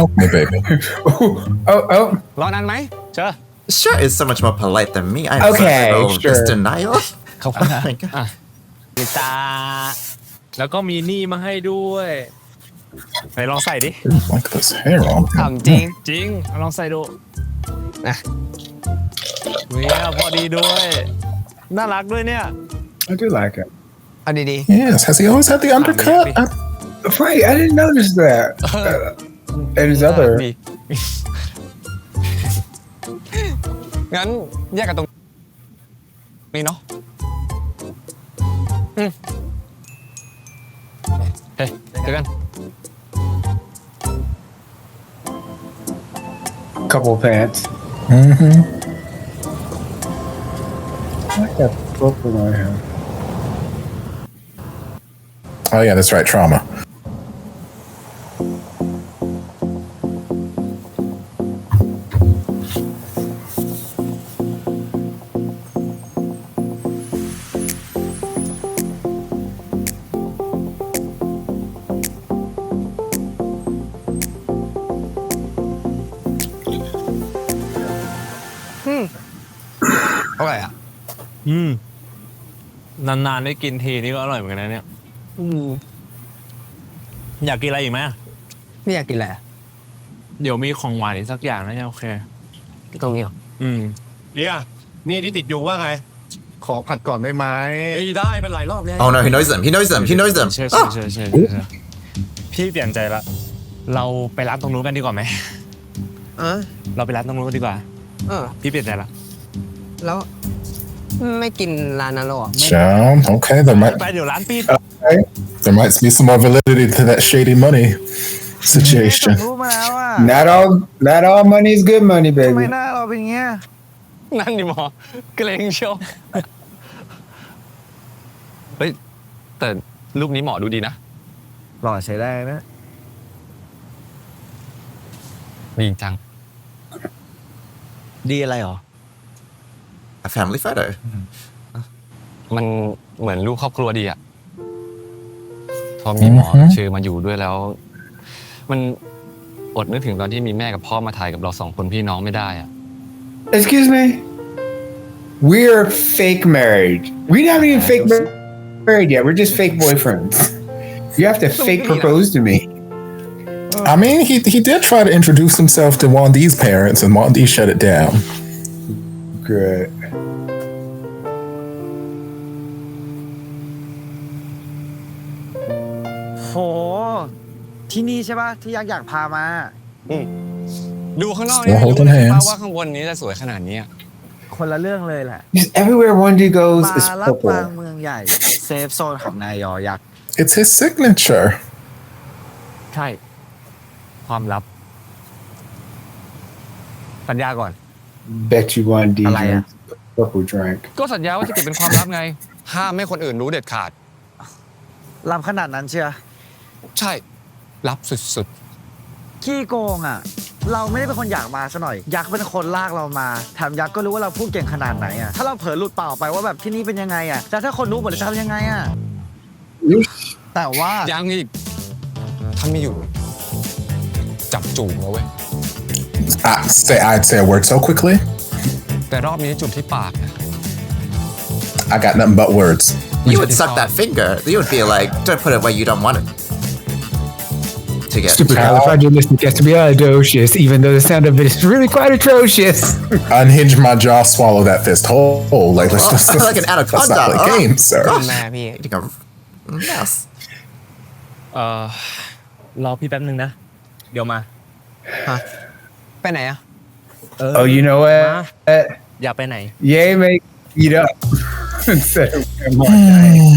[SPEAKER 1] Okay, baby.
[SPEAKER 3] Oh.
[SPEAKER 6] รอนานไหมเจอ
[SPEAKER 2] Sure is so much more polite than me. I'm
[SPEAKER 3] Okay,
[SPEAKER 2] so
[SPEAKER 3] sure.
[SPEAKER 2] this denial.
[SPEAKER 5] เขาคนนะ
[SPEAKER 2] Oh my god.
[SPEAKER 7] มีตา แล้วก็มีนี่มาให้ด้วยไหนลองใส่ดิ
[SPEAKER 1] Like this hair on.
[SPEAKER 9] ถามจริง
[SPEAKER 7] จริงเอาลองใส่ดูเนี่ยพอดีด้วย น่ารักด้วยเนี่ย
[SPEAKER 3] I do like it.
[SPEAKER 9] เอาดี
[SPEAKER 1] Yes. Has he always had the undercut?
[SPEAKER 3] Right. I didn't notice that. And his other.
[SPEAKER 6] ดีงั้นแยกกันตรงนี้เนาะเฮ้ยเจอกัน
[SPEAKER 3] Couple pants. I like that purple on him.
[SPEAKER 1] Oh yeah, that's right. Trauma.
[SPEAKER 6] Hmm. อร่อยอ่ะ
[SPEAKER 7] นานๆได้กินทีนี่ก็อร่อยเหมือนกันนะเนี่ย อยากกินอะไรอีกไหม
[SPEAKER 9] ๆไม่อยากกินอะไร
[SPEAKER 7] เดี๋ยวมีของหวานอีกสักอย่างนะโอเค
[SPEAKER 9] ตรงนี้เหรอ
[SPEAKER 10] เนี่ยนี่ที่ติดอยู่ว่าไง ขอผัดก่อนได้ไหมได้เป็นหลายรอบแล้ว
[SPEAKER 2] Oh no, he knows them. He knows them. He knows them.
[SPEAKER 7] ใช่
[SPEAKER 2] Ah!
[SPEAKER 7] พี่เปลี่ยนใจละ เราไปร้านตรงนู้นกันดีกว่าไหม เราไปร้านตรงนู้นกันดีกว่า พี่เปลี่ยนใจละ
[SPEAKER 9] แล้ว ไม่กินร้านนั้นหรอ
[SPEAKER 1] Okay, there might be some more validity to that shady money situation.
[SPEAKER 5] รู้มาแล้วอ่ะ
[SPEAKER 3] Not all money is good money,
[SPEAKER 5] ทำไม
[SPEAKER 3] baby.
[SPEAKER 5] หน้าเราเป็นอย่างเงี้ย
[SPEAKER 6] นั่นดิหมอเกรงเชียวเฮ้ยแต่รูปนี้หมอดูดีนะ
[SPEAKER 5] หล่อใช้ได้นะ
[SPEAKER 6] ดีจัง
[SPEAKER 5] ดีอะไรหรอ
[SPEAKER 2] A family photo.
[SPEAKER 6] มันเหมือนรูปครอบครัวดีอะพอมีหมอเชิญมาอยู่ด้วยแล้ว มันอดนึกถึงตอนที่มีแม่กับพ่อมาถ่ายกับเรา2 คนพี่น้องไม่ได้อะ
[SPEAKER 3] Excuse me. We're fake married. We haven't even fake married yet. We're just fake boyfriends. You have to fake propose to me.
[SPEAKER 1] I mean, he did try to introduce himself to Wandee's parents, and Wandee shut it down.
[SPEAKER 3] Good.
[SPEAKER 5] โห ที่นี่ใช่ป่ะ ที่อยากพามา
[SPEAKER 6] ดูข้างนอกนี่ไม่
[SPEAKER 1] Still
[SPEAKER 6] รู้
[SPEAKER 1] holding
[SPEAKER 6] เลย
[SPEAKER 1] hands.
[SPEAKER 6] ว่าข้างบนนี้จะสวยขนาดนี้อะ
[SPEAKER 5] คนละเรื่องเลยแหละ
[SPEAKER 3] Just everywhere Wandee goes
[SPEAKER 5] มา
[SPEAKER 3] is
[SPEAKER 5] รับกลาง
[SPEAKER 3] purple.
[SPEAKER 5] เมืองใหญ่ เซฟโซนของนายยอยักษ์
[SPEAKER 1] It's his signature.
[SPEAKER 7] ใช่ ความลับ สัญญาก่อน
[SPEAKER 3] Bet you Wandee
[SPEAKER 5] อะไรอะ
[SPEAKER 3] drinks purple drink.
[SPEAKER 6] ก็สัญญาว่าจะเก็บเป็นความลับไง ห้ามไม่คนอื่นรู้เด็ดขาด
[SPEAKER 5] รับขนาดนั้นเชียว
[SPEAKER 6] ใช่ ลับสุด
[SPEAKER 5] ขี้โกงอ่ะ เราไม่ได้เป็นคนอยากมาซะหน่อย ยักษ์เป็นคนลากเรามาแถมยักษ์ก็รู้ว่าเราพูดเก่งขนาดไหนอ่ะ ถ้าเราเผลอหลุดเปล่าไปว่าแบบที่นี่เป็นยังไงอ่ะแต่ถ้าคนรู้หมดจะทำยังไงอ่ะ แต่ว่า
[SPEAKER 6] ๆยังอีกถ้าไม่อยู่ จับจูบมาเว้ย
[SPEAKER 1] I'd say it worked so quickly.
[SPEAKER 6] แต่รอบนี้จูบที่ปากนะ
[SPEAKER 1] I got nothing but words.
[SPEAKER 2] You would suck that finger. You would be like, don't put it where you don't want it. To get
[SPEAKER 3] Supercalifragilisticexpialidocious, even though the sound of it is really quite atrocious.
[SPEAKER 1] Unhinge my jaw, swallow that fist whole. Like let's just
[SPEAKER 2] like an
[SPEAKER 1] let's
[SPEAKER 2] anaconda.
[SPEAKER 1] not play games, sir.
[SPEAKER 9] แม่พี่
[SPEAKER 2] eating a mess.
[SPEAKER 7] รอพี่แป๊บนึงนะ เดี๋ยวมา
[SPEAKER 9] ไปไหนอ่ะ
[SPEAKER 3] Oh, you know what?
[SPEAKER 7] อยากไปไหน
[SPEAKER 3] Yay, make eat up instead of more dying.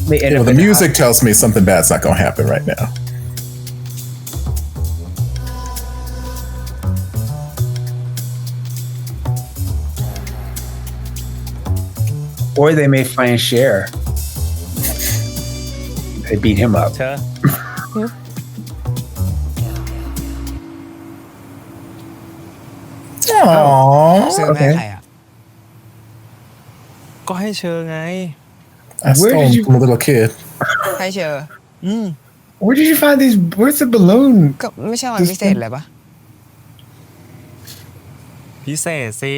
[SPEAKER 3] They end
[SPEAKER 1] Well,
[SPEAKER 3] up
[SPEAKER 1] the
[SPEAKER 3] in the
[SPEAKER 1] music tells me something bad's not gonna happen right now.
[SPEAKER 3] Or they may find Cher. They beat him up.
[SPEAKER 7] เธอ
[SPEAKER 1] Aww.
[SPEAKER 9] ซื้อแม่
[SPEAKER 1] Okay.
[SPEAKER 9] ใครอ่ะ
[SPEAKER 7] ก็ให้เชิญไง
[SPEAKER 1] I
[SPEAKER 3] Where
[SPEAKER 1] stole
[SPEAKER 3] did you-
[SPEAKER 1] from a little kid.
[SPEAKER 9] ใครเชิญ
[SPEAKER 3] Where did you find these? Where's the balloon?
[SPEAKER 9] ก็ไม่ใช่วันพิเศษเลยปะ
[SPEAKER 7] พิเศษสิ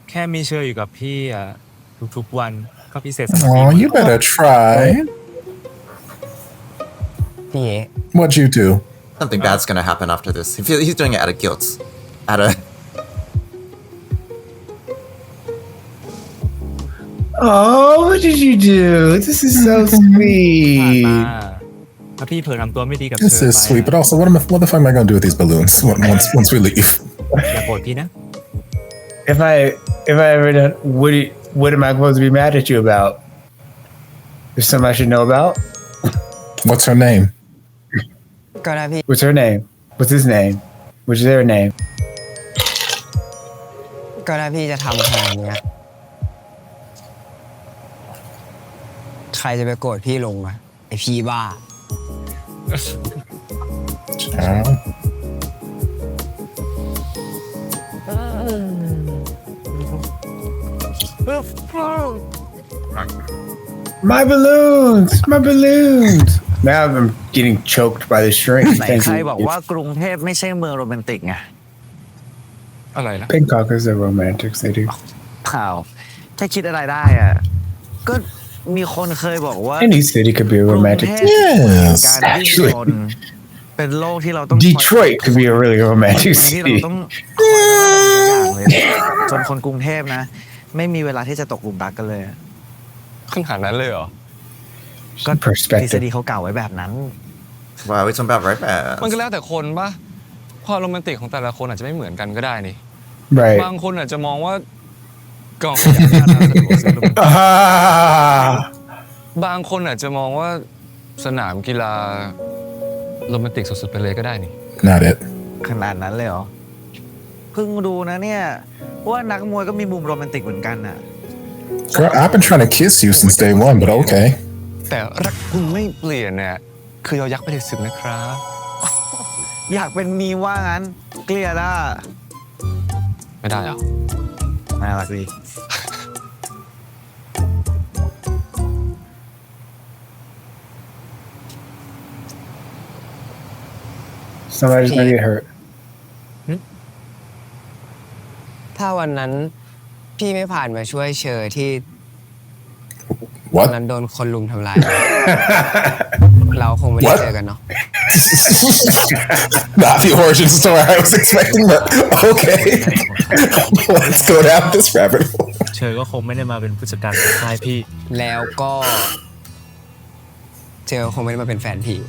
[SPEAKER 7] แค่มีเชิญอยู่กับพี่อ่ะ ทุกๆวันก็พิเศษสำหรับพี่
[SPEAKER 1] Oh, you better try.
[SPEAKER 9] พี่เอ๋
[SPEAKER 1] What'd you do?
[SPEAKER 2] Something bad's gonna happen after this. He's doing it out of guilt. Out of
[SPEAKER 3] Oh, what did you do? This is so
[SPEAKER 7] ผ่าน
[SPEAKER 3] sweet.
[SPEAKER 7] มาถ้าพี่เผลอทำตัวไม่ดีกับเธ
[SPEAKER 1] This
[SPEAKER 7] อ
[SPEAKER 1] is
[SPEAKER 7] ไป
[SPEAKER 1] sweet, but also what the fuck am I gonna do with these balloons once we leave?
[SPEAKER 7] อย่าโกรธพี่นะ
[SPEAKER 3] If I ever done, what am I supposed to be mad at you about? There's something I should know about.
[SPEAKER 1] What's her name?
[SPEAKER 9] ก็ได้พี่
[SPEAKER 3] What's her name? What's his name? What's their name?
[SPEAKER 9] ก็ได้พี่จะทำขนาดเนี้ยใครจะไปโกรธพี่ลงอะไอพี่บ้า
[SPEAKER 1] Child.
[SPEAKER 3] My balloons! My balloons! Now I'm getting choked by the string.
[SPEAKER 5] ไหน
[SPEAKER 3] Thank
[SPEAKER 5] ใคร
[SPEAKER 3] you.
[SPEAKER 5] บอกว่ากรุงเทพไม่ใช่เมืองโรแมนติกไง
[SPEAKER 6] อะไรนะ
[SPEAKER 3] Bangkok is a romantic city.
[SPEAKER 5] เปล่าแค่คิดอะไรได้อ่ะ ก็มีคนเคยบอกว่า
[SPEAKER 3] Any city could be a
[SPEAKER 5] กรุง
[SPEAKER 3] romantic
[SPEAKER 5] เทพ
[SPEAKER 3] city.
[SPEAKER 5] การดิ้น
[SPEAKER 3] Actually,
[SPEAKER 5] รนเป็นโลกที่เราต้อง
[SPEAKER 3] Detroit could be a really romantic
[SPEAKER 5] เมืองที่เรา
[SPEAKER 3] city.
[SPEAKER 5] ต้องคอยระวังทุกอย่างเลยจนคนกรุงเทพนะ ไม่มีเวลาที่จะตกหลุมรักกันเลย
[SPEAKER 6] ขนาดนั้นเลยเหรอ
[SPEAKER 5] ก็ทฤษ
[SPEAKER 3] Perspective.
[SPEAKER 5] ฎีเขากล่าวไว้แบบนั้น
[SPEAKER 2] wow, it's about right
[SPEAKER 6] มันก็
[SPEAKER 2] bad.
[SPEAKER 6] แล้วแต่คนปะความโรแมนติกของแต่ละคนอาจจะไม่เหมือนกันก็ได้นี่
[SPEAKER 3] Right.
[SPEAKER 6] บางคนอาจจะมองว่า กองขยะหน้าร้านสะดวกซื้อ
[SPEAKER 1] Ah.
[SPEAKER 6] บางคนอาจจะมองว่าสนามกีฬาโรแมนติกสุดๆไปเลยก็ได้นี่
[SPEAKER 1] Not it.
[SPEAKER 5] ขนาดนั้นเลยเหรอ เพิ่งดูนะเนี่ยว่านักมวยก็มีมุมโรแมนติกเหมือนกันน่ะ
[SPEAKER 1] Girl, I've been trying to kiss you since day one, but okay.
[SPEAKER 6] แต่รักคุณไม่เปลี่ยนเนี่ยคือยอยักษ์ไปถึง10นะครับ
[SPEAKER 5] อยากเป็นมีว่างั้น เกลียดอ่ะ
[SPEAKER 6] ไม่ได้เหรอ
[SPEAKER 5] น่ารักดี
[SPEAKER 3] Somebody's gonna get hurt.
[SPEAKER 9] ถ้าวันนั้นพี่ไม่ผ่านมาช่วยเชอที่ตอน
[SPEAKER 1] What?
[SPEAKER 9] นั้นโดนคนลุมทำร้าย เราคงไม่ได้เจอกันเนาะ
[SPEAKER 1] Not the origin story I was expecting, but okay. Let's go down this rabbit hole.
[SPEAKER 7] เชอก็คงไม่ได้มาเป็นผู้จัดการของค่ายพี่
[SPEAKER 9] แล้วก็เจอคงไม่ได้มาเป็นแฟนพี่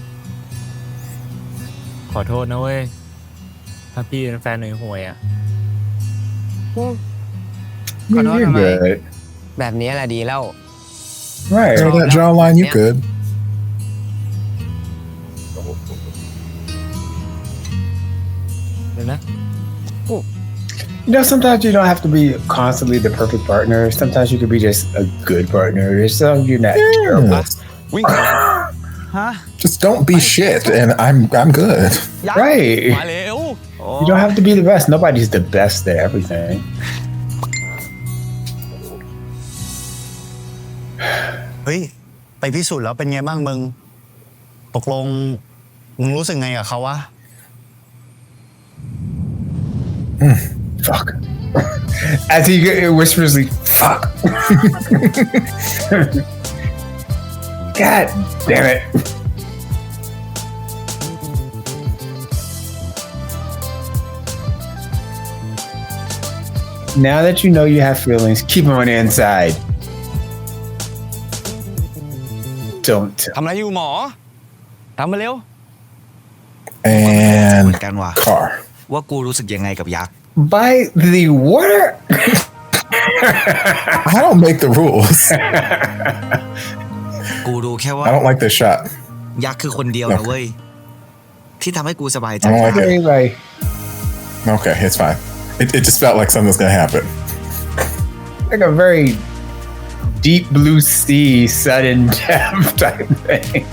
[SPEAKER 7] ขอโทษนะเว้ย ถ้าพี่เป็นแฟนหน่วยห่วยอ่ะ
[SPEAKER 9] ขอโทษ
[SPEAKER 1] You're
[SPEAKER 9] ทำไม
[SPEAKER 1] good.
[SPEAKER 9] แบบนี้แหละดีแล้ว
[SPEAKER 1] Right. Girl, that jawline, you good.
[SPEAKER 7] เดี๋ยวนะ
[SPEAKER 3] You know, sometimes you don't have to be constantly the perfect partner. Sometimes you could be just a good partner. So you're not terrible.
[SPEAKER 6] วิ่งก่อน
[SPEAKER 5] ฮะ
[SPEAKER 1] Just don't be shit, and I'm good.
[SPEAKER 3] Right.
[SPEAKER 6] มาเร็ว
[SPEAKER 3] You don't have to be the best. Nobody's the best at everything.
[SPEAKER 11] เฮ้ย ไปพิสูจน์แล้วเป็นไงบ้างมึง ตกลงมึงรู้สึกไงกับเขาวะ
[SPEAKER 3] Fuck. As he whispers, like, fuck. God damn it. Now that you know you have feelings, keep them on the inside. Don't tell.
[SPEAKER 6] ทำอะไรอยู่หมอ ทำมาเร็ว
[SPEAKER 1] And
[SPEAKER 5] เหมือนกันว่ะ
[SPEAKER 1] car.
[SPEAKER 5] ว่ากูรู้สึกยังไงกับยักษ์
[SPEAKER 3] By the water?
[SPEAKER 1] I don't make the rules.
[SPEAKER 5] กูรู้แค่ว่า
[SPEAKER 1] I don't like this shot.
[SPEAKER 5] ยักษ์คือคนเดียวนะเว้ย ที่ทำให้กูสบายใจ
[SPEAKER 1] I don't like it.
[SPEAKER 3] Anyway,
[SPEAKER 1] Okay, it's fine. It just felt like something's gonna happen.
[SPEAKER 3] like a very deep blue sea, sudden death type thing.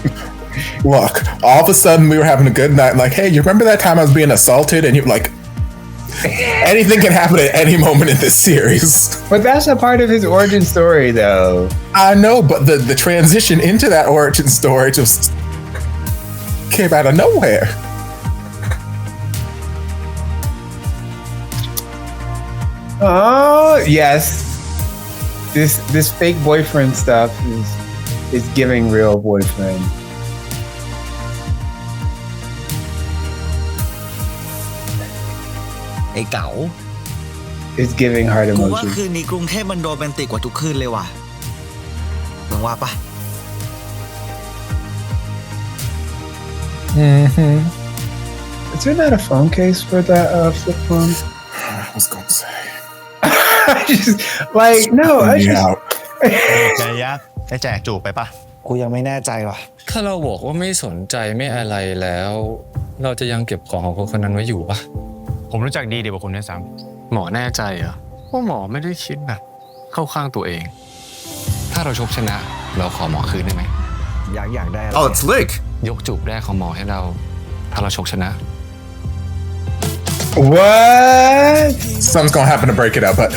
[SPEAKER 1] Look, all of a sudden we were having a good night. Like, hey, you remember that time I was being assaulted? And you're like, anything can happen at any moment in this series.
[SPEAKER 3] But that's a part of his origin story, though.
[SPEAKER 1] I know, but the transition into that origin story just came out of nowhere.
[SPEAKER 3] Oh yes, this fake boyfriend stuff is giving real boyfriend.
[SPEAKER 5] ไอ้เก๋า
[SPEAKER 3] It's giving heart
[SPEAKER 5] กูว่า
[SPEAKER 3] emotion.
[SPEAKER 5] คืนนี้กรุงเทพมันโรแมนติกกว่าทุกคืนเลยว่ะ มึงว่าปะ
[SPEAKER 3] Is there not a phone case for that flip phone?
[SPEAKER 1] I was gonna say.
[SPEAKER 3] I just like no. I
[SPEAKER 1] Me
[SPEAKER 3] just
[SPEAKER 1] out.
[SPEAKER 11] แกยักษ์ได้แจกจูบไปปะ
[SPEAKER 5] กูยังไม่แน่ใจว่ะ
[SPEAKER 6] ถ้าเราบอกว่าไม่สนใจไม่อะไรแล้ว เราจะยังเก็บของของคนคนนั้นไว้อยู่ปะ
[SPEAKER 10] ผมรู้จักดีกว่าคุณด้วยซ้
[SPEAKER 6] หมอแน่ใจเหรอว่าหมอไม่ได้คิดแบบเข้าข้างตัวเอง ถ้าเราชกชนะ เราขอหมอคืนได้ไหม
[SPEAKER 5] อยากได้อะไร
[SPEAKER 2] Oh, it's Luke.
[SPEAKER 6] ยกจูบแรกของหมอให้เรา ถ้าเราชกชนะ
[SPEAKER 3] what?
[SPEAKER 1] Something's gonna happen to break it up, but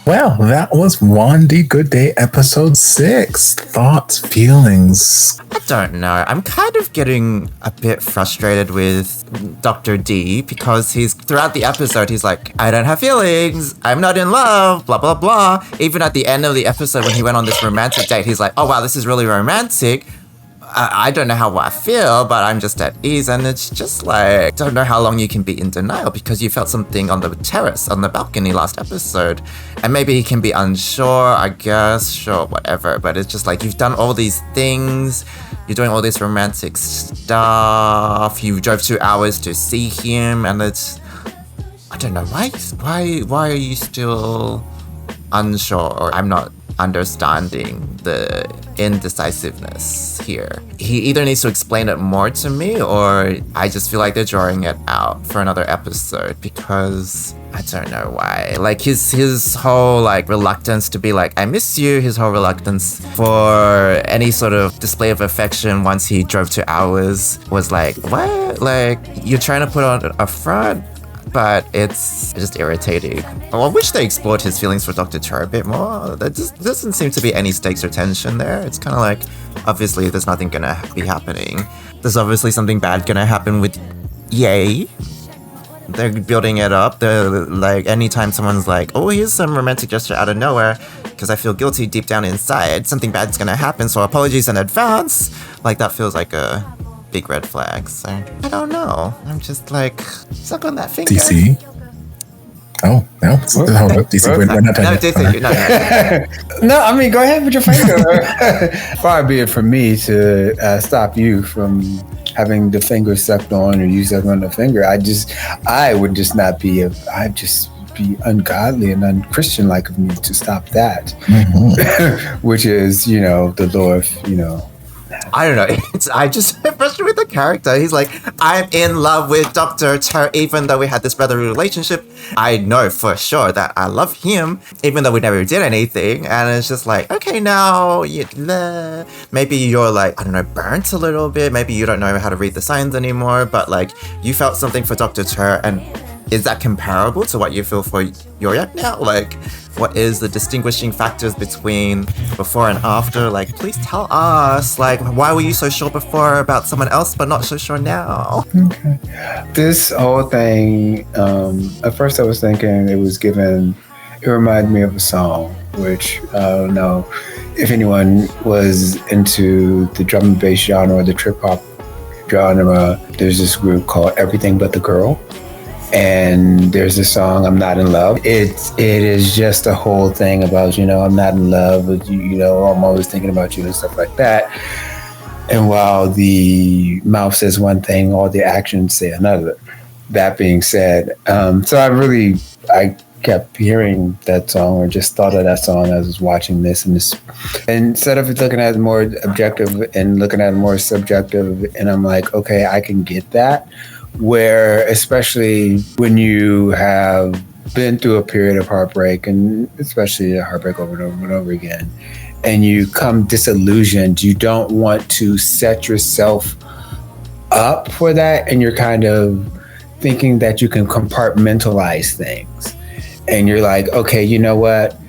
[SPEAKER 1] Well, that was Wandee Goodday episode 6. Thoughts, feelings.
[SPEAKER 2] I don't know. I'm kind of getting a bit frustrated with Dr. D because throughout the episode, he's like, I don't have feelings. I'm not in love, blah, blah, blah. Even at the end of the episode when he went on this romantic date, he's like, oh, wow, this is really romantic. I don't know how I feel, but I'm just at ease. And it's just like, don't know how long you can be in denial because you felt something on the terrace, on the balcony last episode. And maybe he can be unsure, I guess, sure, whatever. But it's just like, you've done all these things. You're doing all this romantic stuff. You drove 2 hours to see him. And it's, I don't know, why are you still unsure? Or I'm not understanding the indecisiveness here. He either needs to explain it more to me, or I just feel like they're drawing it out for another episode because I don't know why. Like his whole like reluctance to be like, I miss you, his whole reluctance for any sort of display of affection once he drove 2 hours was like, what? Like, you're trying to put on a front? But it's just irritating. I wish they explored his feelings for Dr. Cho a bit more. There just doesn't seem to be any stakes or tension there. It's kind of like, obviously there's nothing gonna be happening. There's obviously something bad gonna happen with Ye. They're building it up. They're like, anytime someone's like, oh, here's some romantic gesture out of nowhere, because I feel guilty deep down inside, something bad's gonna happen, so apologies in advance. Like, that feels like a big red flag. So I don't know. I'm just like, suck on that finger.
[SPEAKER 1] DC. Oh no! Hold up, DC. We're not done yet.
[SPEAKER 2] DC. No.
[SPEAKER 3] No, I mean, go ahead with your finger. Far be it from me to stop you from having the finger sucked on or you sucking on the finger. I would just not be. I'd just be ungodly and unchristian like of me to stop that. Mm-hmm. Which is, the Lord,
[SPEAKER 2] I don't know. I just frustrated with the character. He's like, I'm in love with Dr. Cho, even though we had this brotherly relationship. I know for sure that I love him, even though we never did anything. And it's just like, okay, now maybe you're like, I don't know, burnt a little bit. Maybe you don't know how to read the signs anymore. But like, you felt something for Dr. Cho, and is that comparable to what you feel for Yoyak now? Like, what is the distinguishing factors between before and after? Like, please tell us. Like, why were you so sure before about someone else but not so sure now?
[SPEAKER 3] Okay. This whole thing, at first I was thinking it reminded me of a song, which I don't know if anyone was into the drum and bass genre or the trip hop genre. There's this group called Everything But the Girl. And there's a song, I'm Not in Love. It is just a whole thing about, I'm not in love with you, I'm always thinking about you and stuff like that. And while the mouth says one thing, all the actions say another. That being said, so I kept hearing that song or just thought of that song as I was watching this. And instead of looking at it more objective and looking at it more subjective, and I'm like, okay, I can get that. Where, especially when you have been through a period of heartbreak, and especially a heartbreak over and over and over again, and you come disillusioned, you don't want to set yourself up for that, and you're kind of thinking that you can compartmentalize things. And you're like, okay, you know what?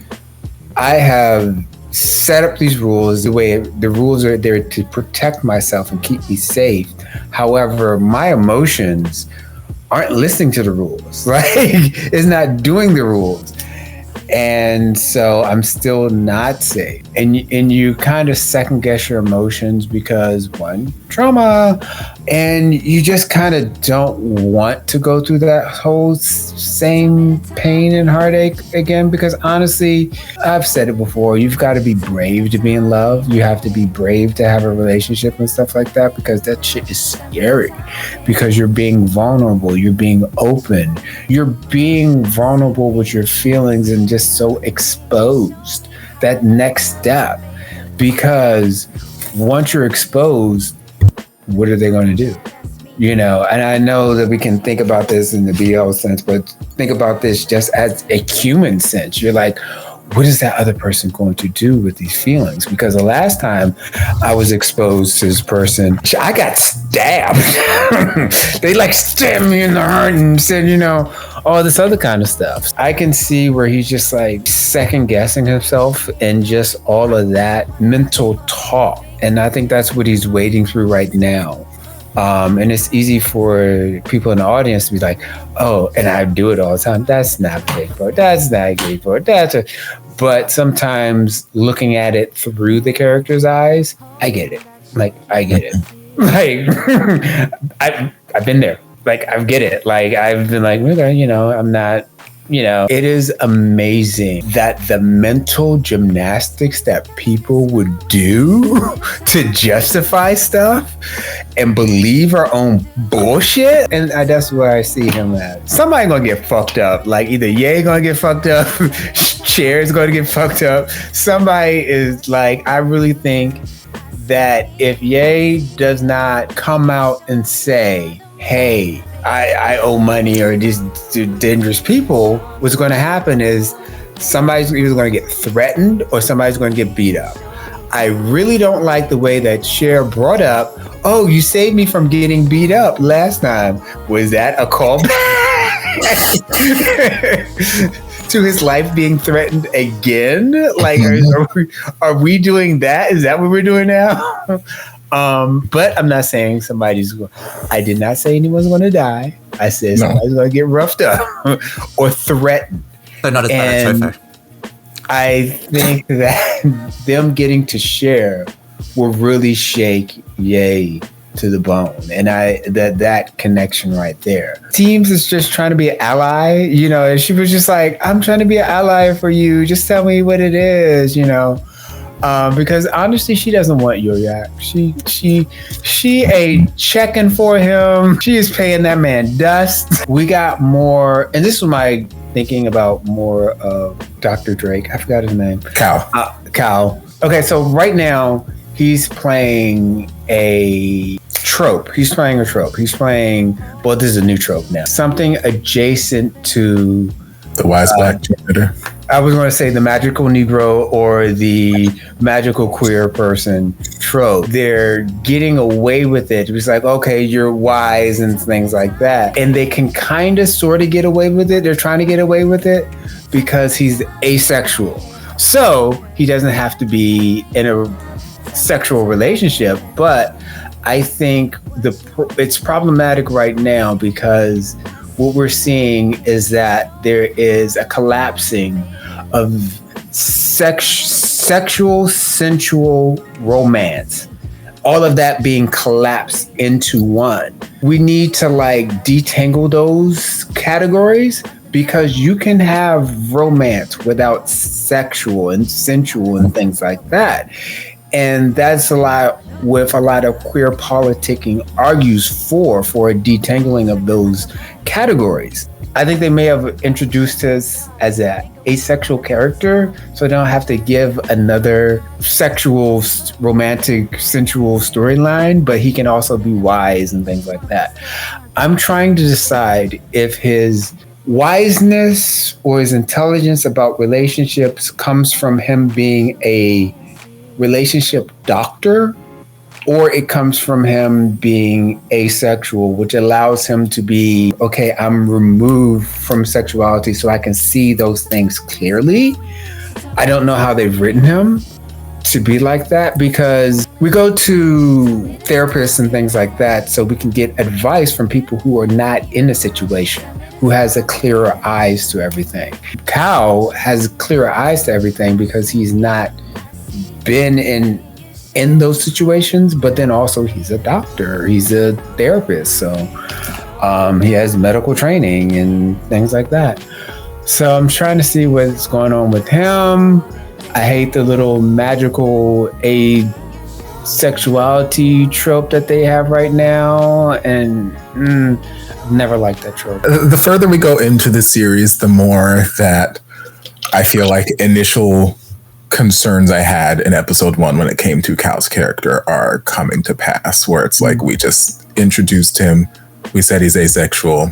[SPEAKER 3] I have set up these rules the way the rules are there to protect myself and keep me safe. However, my emotions aren't listening to the rules. Like, it's not doing the rules. And so I'm still not safe. And you kind of second guess your emotions because, one, trauma. And you just kind of don't want to go through that whole same pain and heartache again. Because honestly, I've said it before, you've got to be brave to be in love. You have to be brave to have a relationship and stuff like that, because that shit is scary. Because you're being vulnerable. You're being open. You're being vulnerable with your feelings and just so exposed. That next step. Because once you're exposed, what are they going to do? And I know that we can think about this in the BL sense, but think about this just as a human sense. You're like, what is that other person going to do with these feelings? Because the last time I was exposed to this person, I got stabbed. They stabbed me in the heart and said, all this other kind of stuff. I can see where he's just like second guessing himself and just all of that mental talk. And I think that's what he's wading through right now. And it's easy for people in the audience to be like, oh, and I do it all the time. That's not gay for it. That's not gay for it. But sometimes looking at it through the character's eyes, I get it. Like, I get it. Like, I've been there. Like, I get it. Like, I've been like, okay, you know, I'm not, you know. It is amazing that the mental gymnastics that people would do to justify stuff and believe our own bullshit. And that's where I see him at. Somebody gonna get fucked up. Like, either Ye gonna get fucked up, Cher's gonna get fucked up. Somebody is like, I really think that if Ye does not come out and say, hey, I owe money or these dangerous people, what's going to happen is somebody's either going to get threatened or somebody's going to get beat up. I really don't like the way that Cher brought up, oh, you saved me from getting beat up last time. Was that a callback to his life being threatened again? Like, are we doing that? Is that what we're doing now? But I'm not saying I did not say anyone's going to die. I said somebody's going to get roughed up or threatened.
[SPEAKER 2] They're not as bad as Topher.
[SPEAKER 3] I think that them getting to share will really shake Ye to the bone. And that connection right there. Teams is just trying to be an ally, you know, and she was just like, I'm trying to be an ally for you. Just tell me what it is, you know. Because honestly, she doesn't want Yo-Yak. She ain't checking for him. She is paying that man dust. We got more, and this was my thinking about more of Dr. Drake. I forgot his name. Cal. Okay, so right now he's playing a trope. He's playing, well, this is a new trope now. Something adjacent to
[SPEAKER 1] the wise black janitor.
[SPEAKER 3] I was going to say the magical Negro or the magical queer person trope. They're getting away with it. It's like, okay, you're wise and things like that. And they can kind of sort of get away with it. They're trying to get away with it because he's asexual. So he doesn't have to be in a sexual relationship. But I think it's problematic right now because what we're seeing is that there is a collapsing of sexual, sensual romance. All of that being collapsed into one. We need to like detangle those categories because you can have romance without sexual and sensual and things like that. And that's a lot of queer politicking argues for a detangling of those categories. I think they may have introduced us as an asexual character, so they don't have to give another sexual, romantic, sensual storyline, but he can also be wise and things like that. I'm trying to decide if his wiseness or his intelligence about relationships comes from him being a relationship doctor, or it comes from him being asexual, which allows him to be, okay, I'm removed from sexuality so I can see those things clearly. I don't know how they've written him to be like that because we go to therapists and things like that so we can get advice from people who are not in a situation, who has a clearer eyes to everything. Cal has clearer eyes to everything because he's not been in those situations, but then also he's a doctor, he's a therapist, so he has medical training and things like that. So I'm trying to see what's going on with him. I hate the little magical asexuality trope that they have right now, and never liked that trope.
[SPEAKER 1] The further we go into the series, the more that I feel like initial concerns I had in episode 1 when it came to Cal's character are coming to pass, where it's like we just introduced him, we said he's asexual,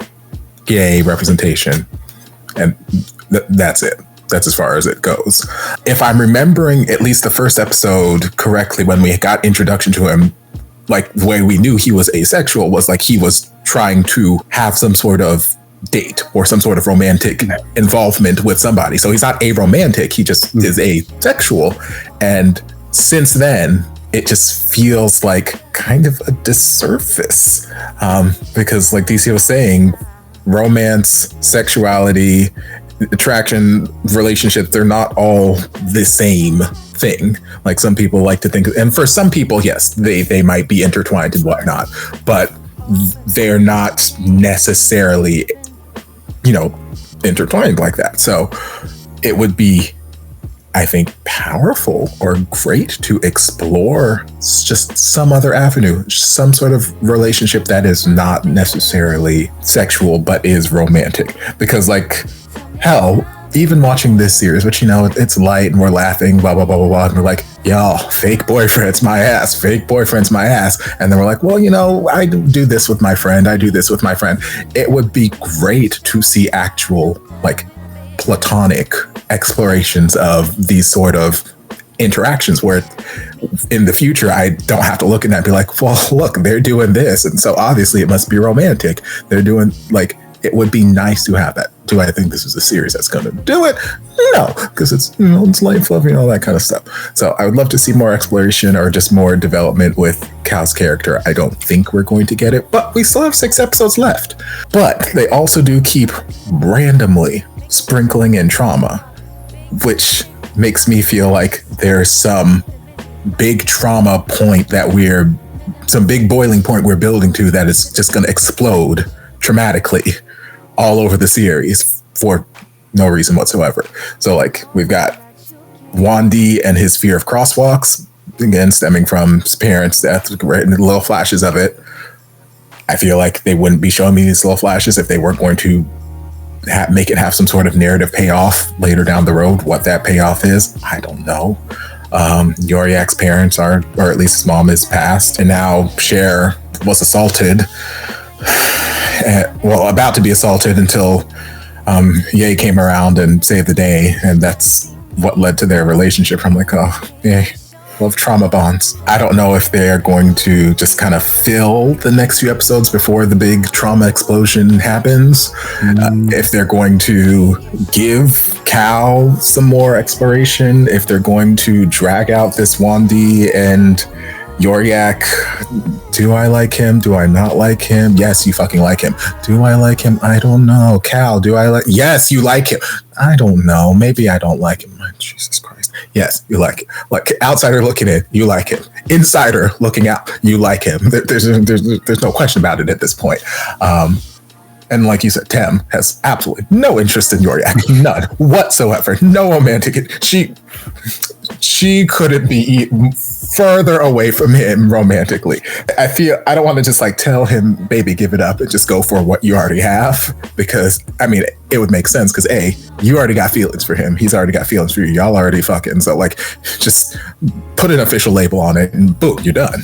[SPEAKER 1] gay representation, and that's it. That's as far as it goes. If I'm remembering at least the first episode correctly, when we got introduction to him, like the way we knew he was asexual was like he was trying to have some sort of date or some sort of romantic involvement with somebody. So he's not aromantic, he just is asexual. And since then, it just feels like kind of a disservice, because like DC was saying, romance, sexuality, attraction, relationship, they're not all the same thing. Like some people like to think, and for some people, yes, they might be intertwined and whatnot, but they're not necessarily, intertwined like that. So it would be, I think, powerful or great to explore just some other avenue, some sort of relationship that is not necessarily sexual, but is romantic. Because like, hell, even watching this series, which, it's light and we're laughing, blah, blah, blah, blah, blah. And we're like, y'all, fake boyfriend's my ass. Fake boyfriend's my ass. And then we're like, well, I do this with my friend. I do this with my friend. It would be great to see actual, like, platonic explorations of these sort of interactions where in the future I don't have to look at that and be like, well, look, they're doing this, and so obviously it must be romantic. They're doing, like, it would be nice to have that. Do I think this is a series that's going to do it? No, because it's it's light, fluffy, and all that kind of stuff. So I would love to see more exploration or just more development with Cal's character. I don't think we're going to get it, but we still have 6 episodes left. But they also do keep randomly sprinkling in trauma, which makes me feel like there's some big trauma point some big boiling point we're building to that is just going to explode traumatically all over the series for no reason whatsoever. So like we've got Wandee and his fear of crosswalks, again stemming from his parents' death, little flashes of it. I feel like they wouldn't be showing me these little flashes if they weren't going to make it have some sort of narrative payoff later down the road. What that payoff is, I don't know. Yoriak's parents or at least his mom is passed, and now Cher was assaulted, about to be assaulted until Ye came around and saved the day, and that's what led to their relationship. I'm like, oh, yeah, love trauma bonds. I don't know if they're going to just kind of fill the next few episodes before the big trauma explosion happens. If they're going to give Cal some more exploration, if they're going to drag out this Wandee and Yoriak. Do I like him? Do I not like him? Yes, you fucking like him. Do I like him? I don't know. Cal, do I like? Yes, you like him. I don't know. Maybe I don't like him. Jesus Christ. Yes, you like it. Like outsider looking in, you like him. Insider looking out, you like him. There's no question about it at this point. And like you said, Tem has absolutely no interest in Yoriak. None whatsoever. No romantic. She couldn't be further away from him romantically. I don't want to just like tell him, baby, give it up and just go for what you already have, because I mean, it would make sense because A, you already got feelings for him. He's already got feelings for you. Y'all already fucking. So like, just put an official label on it and boom, you're done.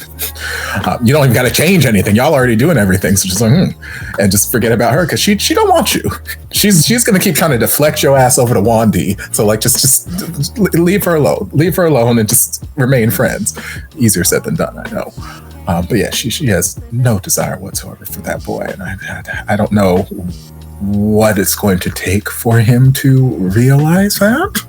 [SPEAKER 1] You don't even got to change anything. Y'all already doing everything. So just like, and just forget about her because she don't want you. She's going to keep trying to deflect your ass over to Wandee. So like, just leave her alone. Leave her alone and just remain friends. Easier said than done, I know. But yeah, she has no desire whatsoever for that boy. And I don't know what it's going to take for him to realize that.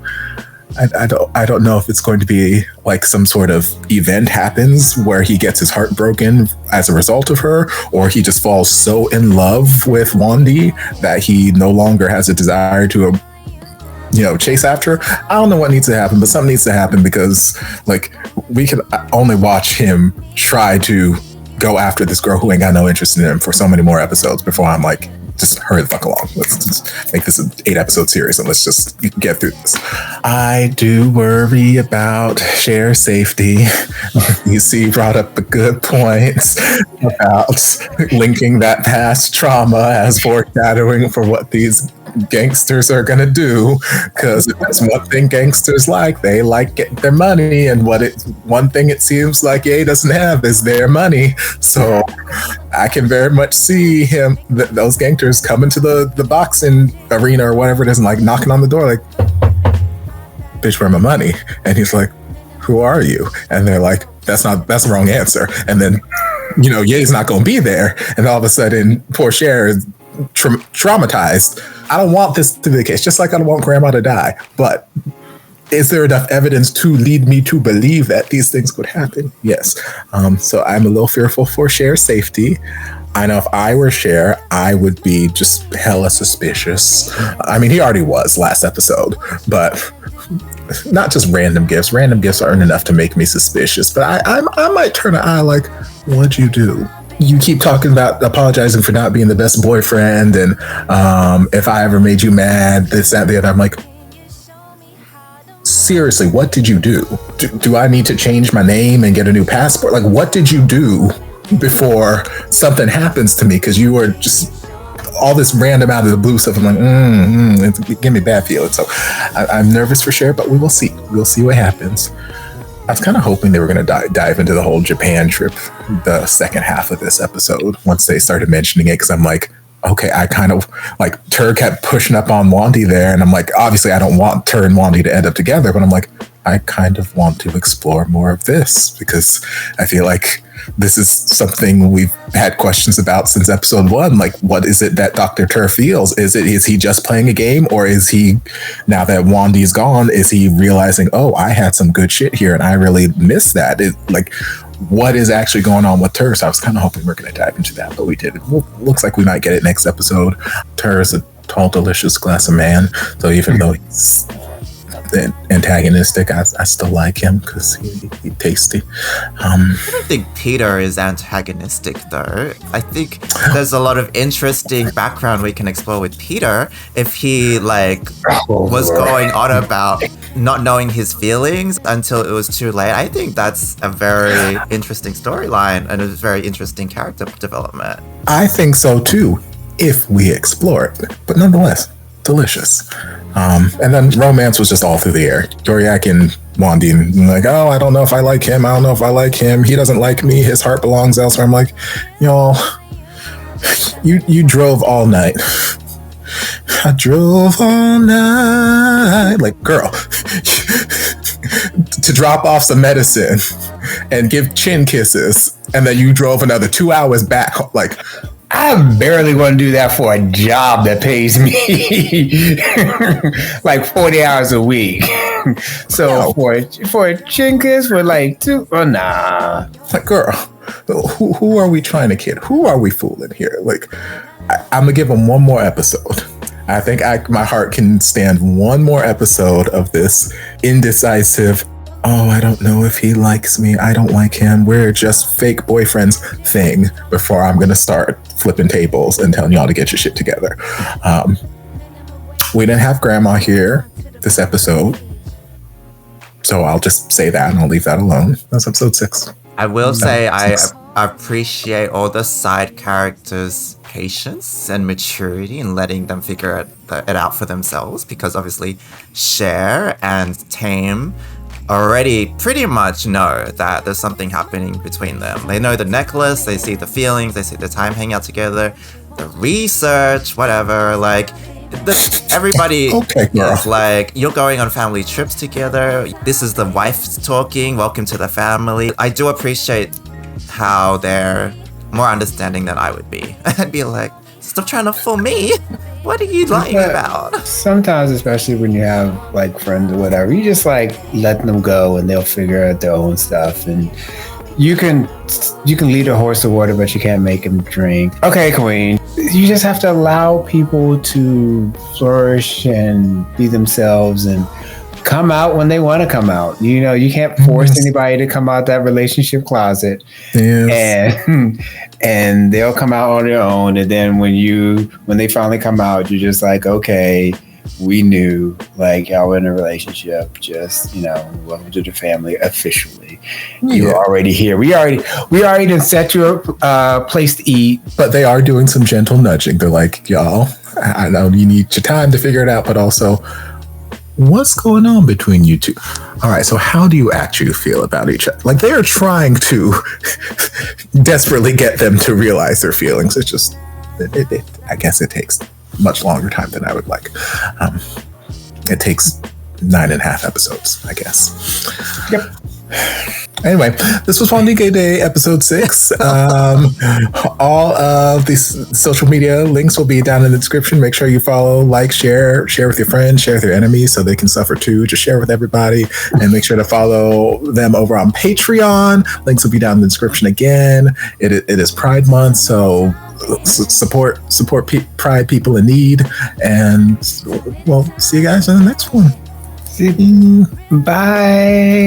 [SPEAKER 1] I don't know if it's going to be like some sort of event happens where he gets his heart broken as a result of her, or he just falls so in love with Wandee that he no longer has a desire to chase after her. I don't know what needs to happen, but something needs to happen because like we can only watch him try to go after this girl who ain't got no interest in him for so many more episodes before I'm like, just hurry the fuck along. Let's just make this an 8-episode series and let's just get through this. I do worry about Cher's safety. You see, brought up a good point about linking that past trauma as foreshadowing for what these gangsters are gonna do, because if there's one thing gangsters like, they like getting their money, and one thing it seems like Ye doesn't have is their money. So I can very much see those gangsters coming to the boxing arena or whatever it is and like knocking on the door like, bitch, where my money? And he's like, who are you? And they're like, that's the wrong answer. And then Ye's not gonna be there, and all of a sudden poor Cher traumatized. I don't want this to be the case, just like I don't want grandma to die. But is there enough evidence to lead me to believe that these things could happen? Yes. So I'm a little fearful for Cher's safety. I know if I were Cher, I would be just hella suspicious. I mean, he already was last episode, but not just random gifts. Random gifts aren't enough to make me suspicious, but I might turn an eye like, what'd you do? You keep talking about apologizing for not being the best boyfriend, and if I ever made you mad, this, that, the other. I'm like, seriously, what did you do? Do I need to change my name and get a new passport? Like, what did you do before something happens to me? Because you were just all this random out of the blue stuff. I'm like, it give me bad feelings. So I'm nervous for Cher, but we will see. We'll see what happens. I was kind of hoping they were going to dive into the whole Japan trip the second half of this episode once they started mentioning it, because I'm like, okay, I kind of like Tur kept pushing up on Wandee there, and I'm like, obviously I don't want Tur and Wandee to end up together, but I'm like, I kind of want to explore more of this, because I feel like this is something we've had questions about since episode 1. Like, what is it that Dr. Tur feels? Is he just playing a game, or is he, now that Wandee's gone, is he realizing, oh, I had some good shit here and I really missed that? Like, what is actually going on with Tur? So I was kind of hoping we're going to dive into that, but we didn't. Looks like we might get it next episode. Tur is a tall, delicious glass of man. So even though he's antagonistic, I still like him because he's tasty.
[SPEAKER 2] I don't think Peter is antagonistic though. I think there's a lot of interesting background we can explore with Peter if he was going on about not knowing his feelings until it was too late. I think that's a very interesting storyline and a very interesting character development.
[SPEAKER 1] I think so too, if we explore it. But nonetheless, delicious. And then romance was just all through the air. Doriak and Wandee, like, oh, I don't know if I like him. I don't know if I like him. He doesn't like me. His heart belongs elsewhere. I'm like, y'all, you drove all night. I drove all night. Like, girl, to drop off some medicine and give chin kisses, and then you drove another 2 hours back. Like,
[SPEAKER 3] I barely want to do that for a job that pays me like 40 hours a week. So for a chin kiss for like 2, nah.
[SPEAKER 1] Like, girl, who are we trying to kid? Who are we fooling here? Like, I'm gonna give him one more episode. I think my heart can stand one more episode of this indecisive, oh, I don't know if he likes me, I don't like him, we're just fake boyfriends thing before I'm gonna start flipping tables and telling y'all to get your shit together. We didn't have grandma here this episode, so I'll just say that and I'll leave that alone. That's episode 6.
[SPEAKER 2] I will say I appreciate all the side characters' patience and maturity in letting them figure it out for themselves, because obviously Cher and Tame already pretty much know that there's something happening between them. They know the necklace, they see the feelings, they see the time hanging out together, the research, whatever. Like, everybody is like, you're going on family trips together. This is the wife talking. Welcome to the family. I do appreciate how they're more understanding than I would be. I'd be like, stop trying to fool me. What are you lying about?
[SPEAKER 3] Sometimes, especially when you have like friends or whatever, you just like let them go and they'll figure out their own stuff. And you can lead a horse to water, but you can't make him drink. Okay, Queen. You just have to allow people to flourish and be themselves and come out when they want to come out. You know, you can't force anybody to come out that relationship closet. Yes. And they'll come out on their own. And then when they finally come out, you're just like, okay, we knew, like, y'all were in a relationship. Just, welcome to the family officially. Yeah. You're already here. We already done set you a place to eat.
[SPEAKER 1] But they are doing some gentle nudging. They're like, y'all, I know you need your time to figure it out, but also, what's going on between you two? All right, so how do you actually feel about each other? Like, they are trying to desperately get them to realize their feelings. It's just, I guess it takes much longer time than I would like. It takes 9.5 episodes, I guess.
[SPEAKER 3] Yep.
[SPEAKER 1] Anyway, this was Wandee Goodday, episode 6. All of these social media links will be down in the description. Make sure you follow, like, share with your friends, share with your enemies so they can suffer too. Just share with everybody, and make sure to follow them over on Patreon. Links will be down in the description again. It is Pride Month, so support Pride people in need, and we'll see you guys in the next one.
[SPEAKER 3] Bye.